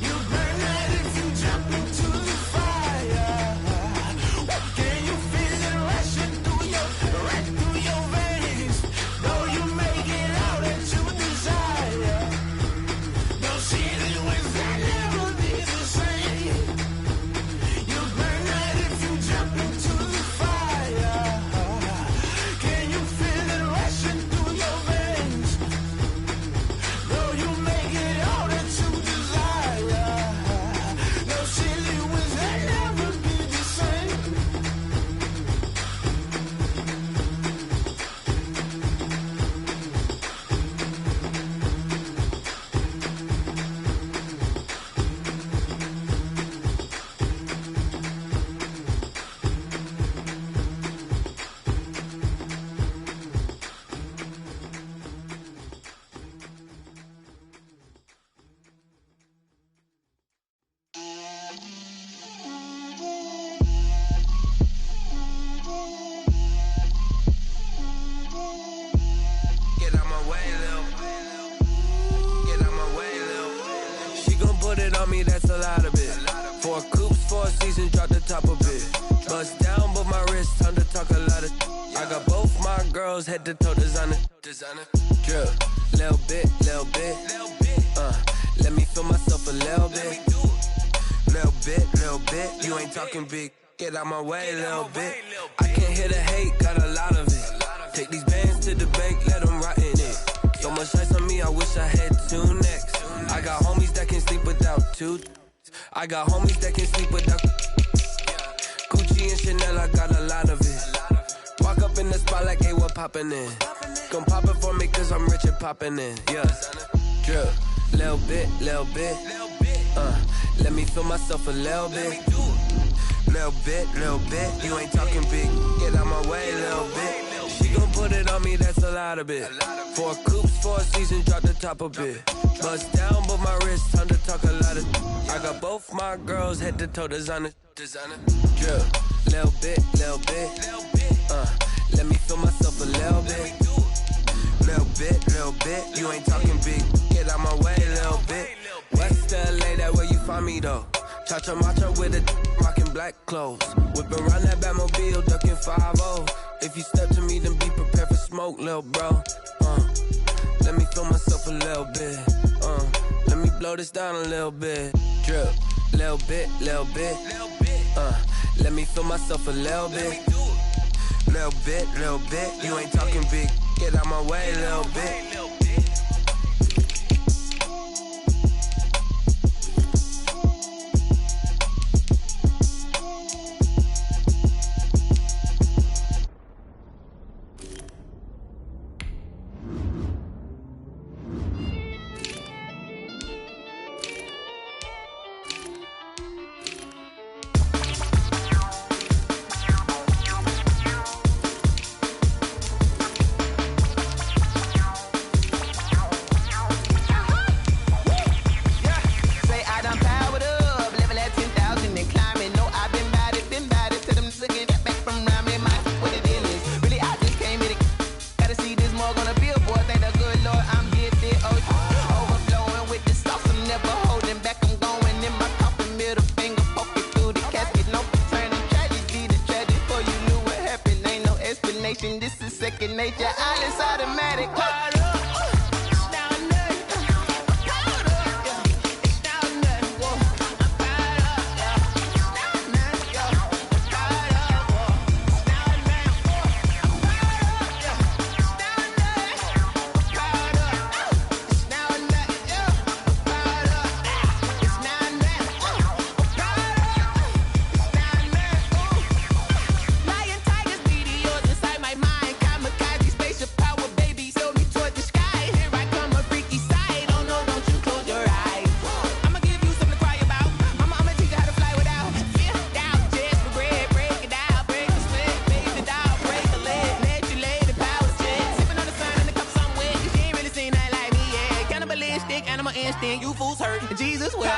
S16: You burn out if you jump into the fire. Can you feel it rushing through your veins? Though you make it all that you desire.
S18: on me, that's a lot of it. 4 coops, 4 seasons, drop the top a bit. Bust down, but my wrist, time to talk a lot of. I got both my girls head to toe designer. Drip, little bit. Let me feel myself a little bit. Little bit. You ain't talking big. Get out my way, little bit. I can't hear the hate, got a lot of it. Take these bands to the bank, let them rot in it. So much ice on me, I wish I had 2 necks. I got homies that can sleep without 2. I got homies that can sleep without. Gucci and Chanel, I got a lot of it. Walk up in the spot like, hey, what poppin' in? Gon' pop it for me cause I'm rich and poppin' in. Yeah, drip, little bit. Let me feel myself a little bit. Little bit. You ain't talking big. Get out my way, little bit. She gon' put it on me, that's a lot of it. 4 coops, 4 seasons, drop the top a bit. Bust down, but my wrist, time to talk a lot of. I got both my girls head to toe designer. Drip, little bit. Let me feel myself a little bit. Little bit. You ain't talking big. Get out my way, little bit. West LA, that where you find me though. Cha-cha matcha with a rockin' black clothes. Whip around that Batmobile, ducking 5-0. If you step to me, then be prepared for smoke, lil' bro. Let me feel myself a little bit. Let me blow this down a little bit. Drip, little bit. Let me feel myself a little bit. Little bit. You ain't talking big. Get out my way, little bit.
S8: This is second nature, all is automatic. You fools hurt. Jesus will.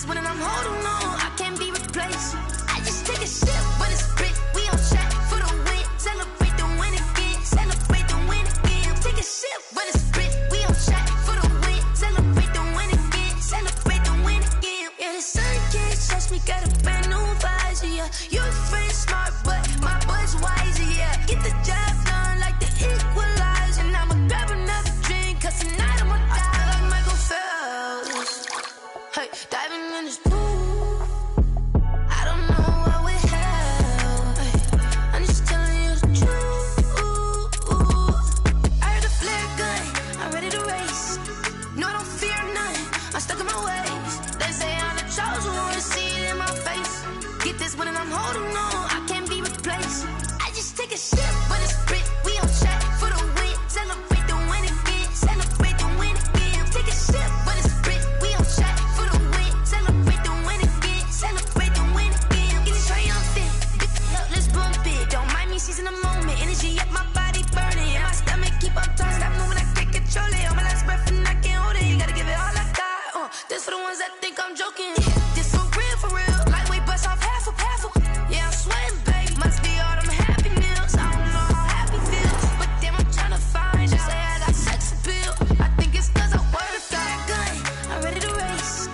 S9: when I'm holding on, I can't be replaced. I just take a sip when it's spit. We on track for the win. Celebrate the win again. Celebrate the win again. Take a sip when it's spit. We on track for the win. Celebrate the win again. Celebrate the win again. Yeah, the sun can't touch me. Got a brand new visor. Yeah, your friend smart, but my boy's wiser. Yeah, get the job done like the equalizer. And I'ma grab another drink, cause tonight I'ma die like Michael Phelps. Hey, diving in this pool. I don't know what we have. Hey, I'm just telling you the truth. I heard the flare gun. I'm ready to race. No, I don't fear none. I'm stuck in my ways. They say I'm the chosen one. To see it in my face. Get this one and I'm holding on. I can't be replaced. I just take a sip when it's spit. We on track for the win. Celebrate the win again. Celebrate the win again. Take a sip when it's spit. We on track for the win. Celebrate the win again. Celebrate the win again. Get it triumphant. Let's bump it. Don't mind me seizing the moment. Energy up my body burning. And my stomach keep on turning. Stop moving, I can't control it. On my last breath and I can't hold it. You gotta give it all I got. This for the ones that think I'm joking. This for real. Lightweight bust off half a. Yeah, I'm sweating, baby. Must be all them happy meals. I don't know how happy feels, but damn, I'm tryna find you. Say I got sex appeal. I think it's cause I work got a gun. I'm ready to race.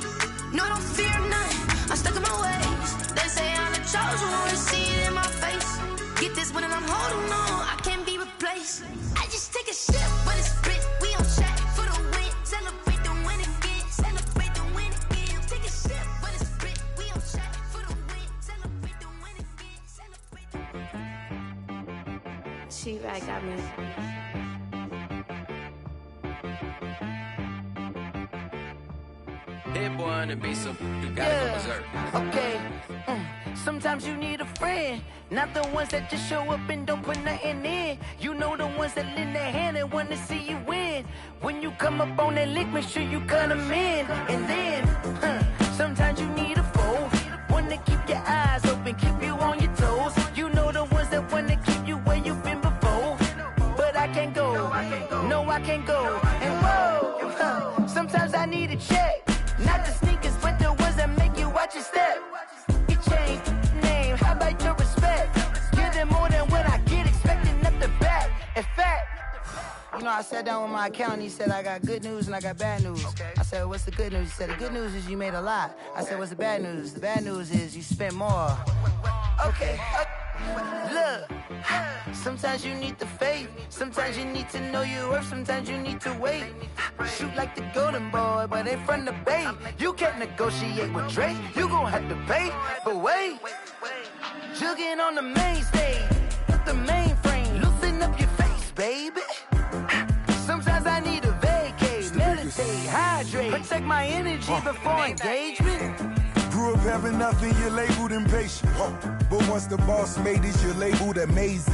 S9: No, I don't fear none. I'm stuck in my ways. They say I'm the chosen one. To see it in my face. Get this one and I'm holding on. I can't be replaced. I just take a sip when it's spit. We on track for the win. Celebrate the win again. Celebrate the win again. Take a sip when it's spit. We on track for the win. Celebrate the win again. Celebrate the win.
S15: She right got me.
S18: Hit boy on the beat, so you gotta go berserk.
S19: Okay. Sometimes you need a friend, not the ones that just show up and don't put nothing in. You know the ones that lend their hand and want to see you win. When you come up on that lick, make sure you cut them in. And then, sometimes you need a foe, one to keep your eyes open, keep you on your toes. You know the ones that want to keep you where you've been before. But I can't go, no I can't go. And whoa, sometimes I need a check. Not the sneakers, but the ones that make you watch your step. You change name, how about your respect? Give them more than what I get, expecting nothing back. In fact, you know, I sat down with my accountant, he said, I got good news and I got bad news. I said, what's the good news? He said, the good news is you made a lot. I said, what's the bad news? The bad news is you spent more. Okay. Look, sometimes you need the faith. Sometimes you need to know your worth. Sometimes you need to wait. Shoot like the golden boy, but they from the bay. You can't negotiate with Drake. You gon' have to pay. But wait, jugging on the main stage, the mainframe. Loosen up your face, baby. Sometimes I need a vacate, meditate, hydrate, protect my energy before engagement.
S14: Grew up having nothing, you're labeled impatient. But once the boss made it, you're labeled amazing.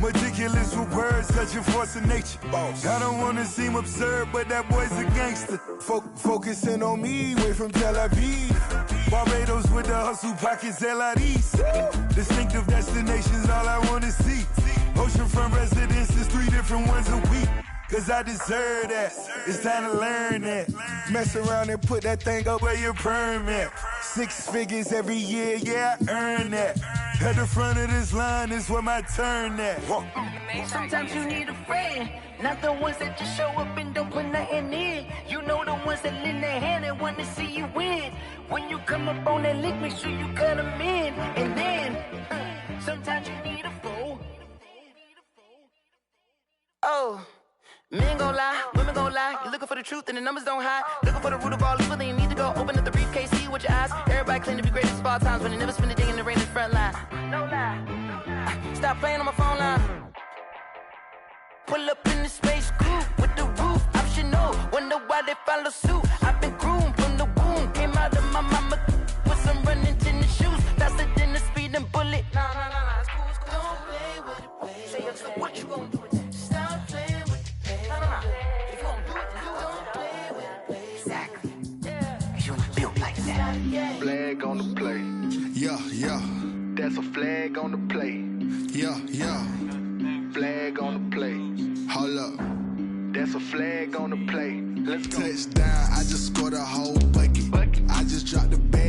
S14: Meticulous with words, such a force of nature. I don't wanna seem absurd, but that boy's a gangster. Focusing on me, way from Tel Aviv. Barbados with the hustle pockets, LIDs. Distinctive destinations, all I wanna see. Oceanfront residences, 3 different ones a week. Cause I deserve that, it's time to learn that. Mess around and put that thing up where your permit. 6 figures every year, yeah, I earn that. At the front of this line is where my turn at.
S19: Sometimes you need a friend, not the ones that just show up and don't put nothing in. You know the ones that lend their hand and want to see you win. When you come up on that lick, make sure you cut them in. And then, sometimes you need a foe. Oh. Men gon' lie, women gon' lie. You're looking for the truth and the numbers don't hide. Looking for the root of all evil, then you need to go open up the briefcase, see with your eyes. Everybody claim to be greatest of all times, but they never spend a day in the rain in the front line. No lie. Stop playing on my phone line. Pull up in the space coupe with the roof optional. Wonder why they follow suit. I've been groomed from the womb. Came out of my mama with some running tennis shoes. Faster than the speeding bullet. Nah, it's cool, it's cool. Don't play with it, baby. Say so what you gon' do with that? Stop playing with it. If you gon' do it, then don't play with it, baby. Exactly. Yeah. You built like that.
S17: Flag on the play. Yeah. That's a flag on the play. Yeah. Flag on the play. Hold up. That's a flag on the play. Let's go. Touchdown, I just scored a whole bucket. I just dropped the bag.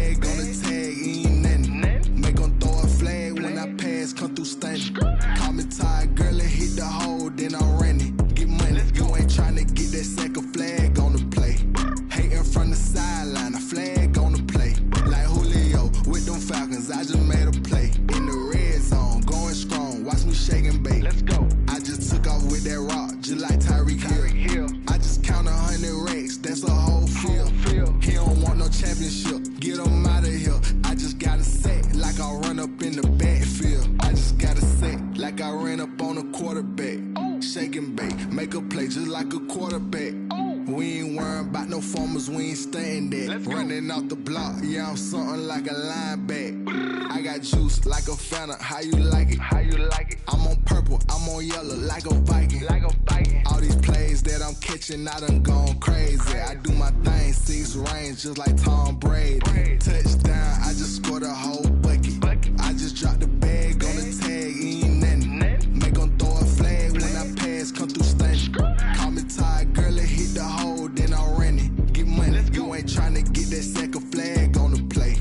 S20: shake and bake. Let's go. I just took off with that rock, just like Tyreek Hill. I just count 100 racks, that's a whole field. He don't want no championship, get him out of here. I just gotta say, like I run up in the backfield. I just gotta say, like I ran up on a quarterback. Shake and bake, make a play just like a quarterback. We ain't worrying about no formers, we ain't staying there. Running off the block, yeah, I'm something like a linebacker. I got juice like a Fanta, how you like it? How you like it? I'm on purple, I'm on yellow like a Viking. Like a Viking. All these plays that I'm catching, I done gone crazy. I do my thing, 6 range just like Tom Brady. Touchdown, I just scored a whole bucket. I just dropped the bag on the tag, ain't nothing. Make them throw a flag when I pass, come through stunning. Call me tired, girl, it hit the hole, then I ran it. Get money, you ain't tryna get that second flag on the play.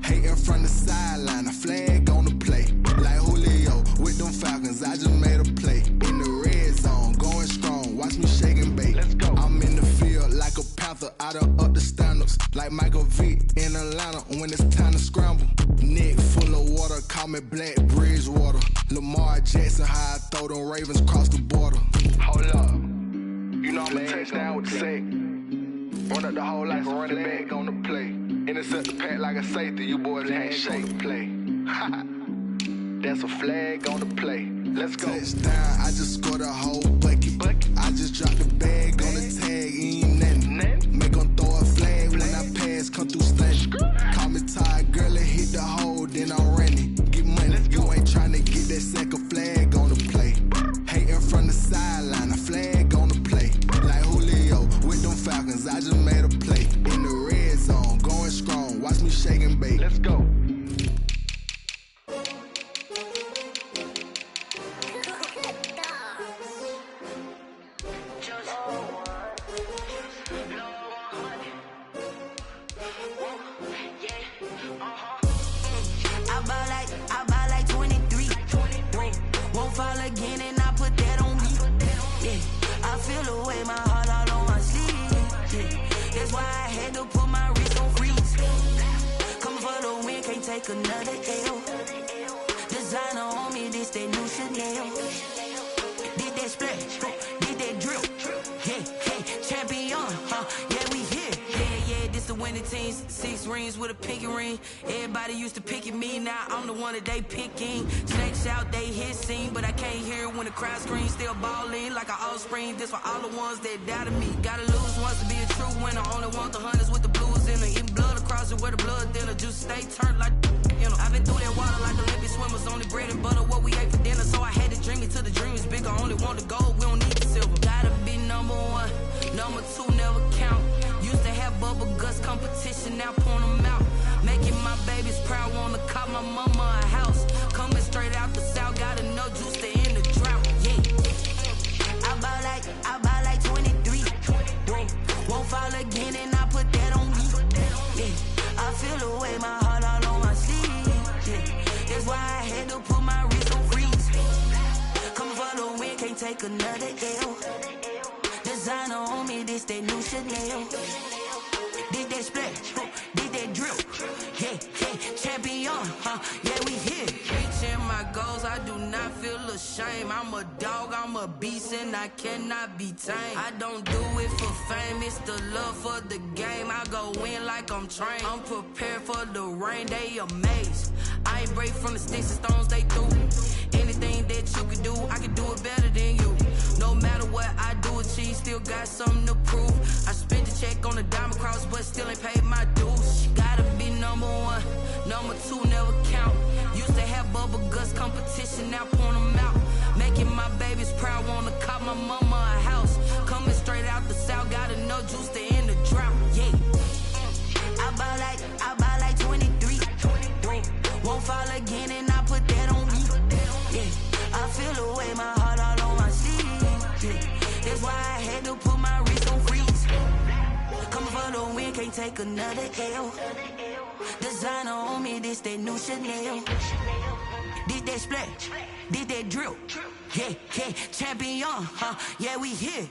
S20: Hating from the sideline, a flag on the play. Like Julio with them Falcons, I just made a play. In the red zone, going strong, watch me shake and bake. Let's go. I'm in the field like a Panther, I done up the standards. Like Michael Vick in Atlanta when it's time to scramble. Neck full of water, call me Black Bridgewater. Lamar Jackson, how I throw them Ravens cross the border. Hold up. You know I'm a touchdown with the sack. Run up the whole like a running back on the play. Intercept the pack like a safety, you boys can't shake play. That's a flag on the play. Let's go. Touchdown, I just scored a whole bucket. I just dropped the bag on the tag, ain't nothing. Make them throw a flag when I pass, come through stunning. Call me tired, girl, it hit the hole, then I ran it. Get money, you ain't tryna get that second flag on the play. Hating from the sideline, a flag on the play. Like Julio with them Falcons, I just made a play. In the red zone, going strong, watch me shake and bake. Let's go.
S19: I buy like 23. Won't fall again and I put that on me. Yeah, I feel the way my heart all on my sleeve. Yeah, that's why I had to put my wrist on freeze. Coming for the win, can't take another L. Designer on me, this that new Chanel. Did that splash, did that drill. Yeah, champion, yeah, we here. Yeah, this the winning team. 6 rings with a pinky ring. Everybody used to pick at me, now I'm the one that they picking. Snakes out, they hit scene, but I can't hear it when the crowd screams. Still balling like an offspring. This for all the ones that doubted me. Gotta lose once to be a true winner. Only want the hunters with the blues in it. Eating blood across it where the blood thinner. Just stay turned like, you know. I've been through that water like Olympic swimmers. Only bread and butter, what we ate for dinner. So I had to dream it till the dream is bigger. Only want the gold, we don't need the silver. Gotta be number 1, number 2 never count. Used to have bubble guts competition, now point them out. Making my babies proud, wanna call my mama a house. Coming straight out the south, gotta know juice to end the drought. Yeah, I buy like 23. Won't fall again and I put that on me. Yeah, I feel the way my heart all on my sleeve. Yeah, that's why I had to put my wrist on freeze. Coming for the win, can't take another L. Designer on me, this that new Chanel. Did that splash, did that drill. Yeah, champion, yeah, we here. Reaching my goals, I do not feel ashamed. I'm a dog, I'm a beast, and I cannot be tamed. I don't do it for fame, it's the love for the game. I go in like I'm trained. I'm prepared for the rain, they amazed. I ain't break from the sticks and stones they threw. Anything that you can do, I can do it better than you. No matter what I do, achieve, still got something to prove. I spent the check on the diamond cross, but still ain't paid my dues. Gotta be number 1, number 2 never count. Used to have bubble guts competition, now point them out. Making my babies proud, wanna call my mama a house. Coming straight out the south, gotta know juice to end the drought. Yeah, I buy like 23. Won't fall again and I put that on me. Yeah, I feel the way my heart all on my sleeve. Yeah, that's why I had to put my wrist on freeze. Coming for the win, can't take another L. Designer on me, this that new Chanel. Did that splash, did that drill. Yeah, champion, yeah, we here.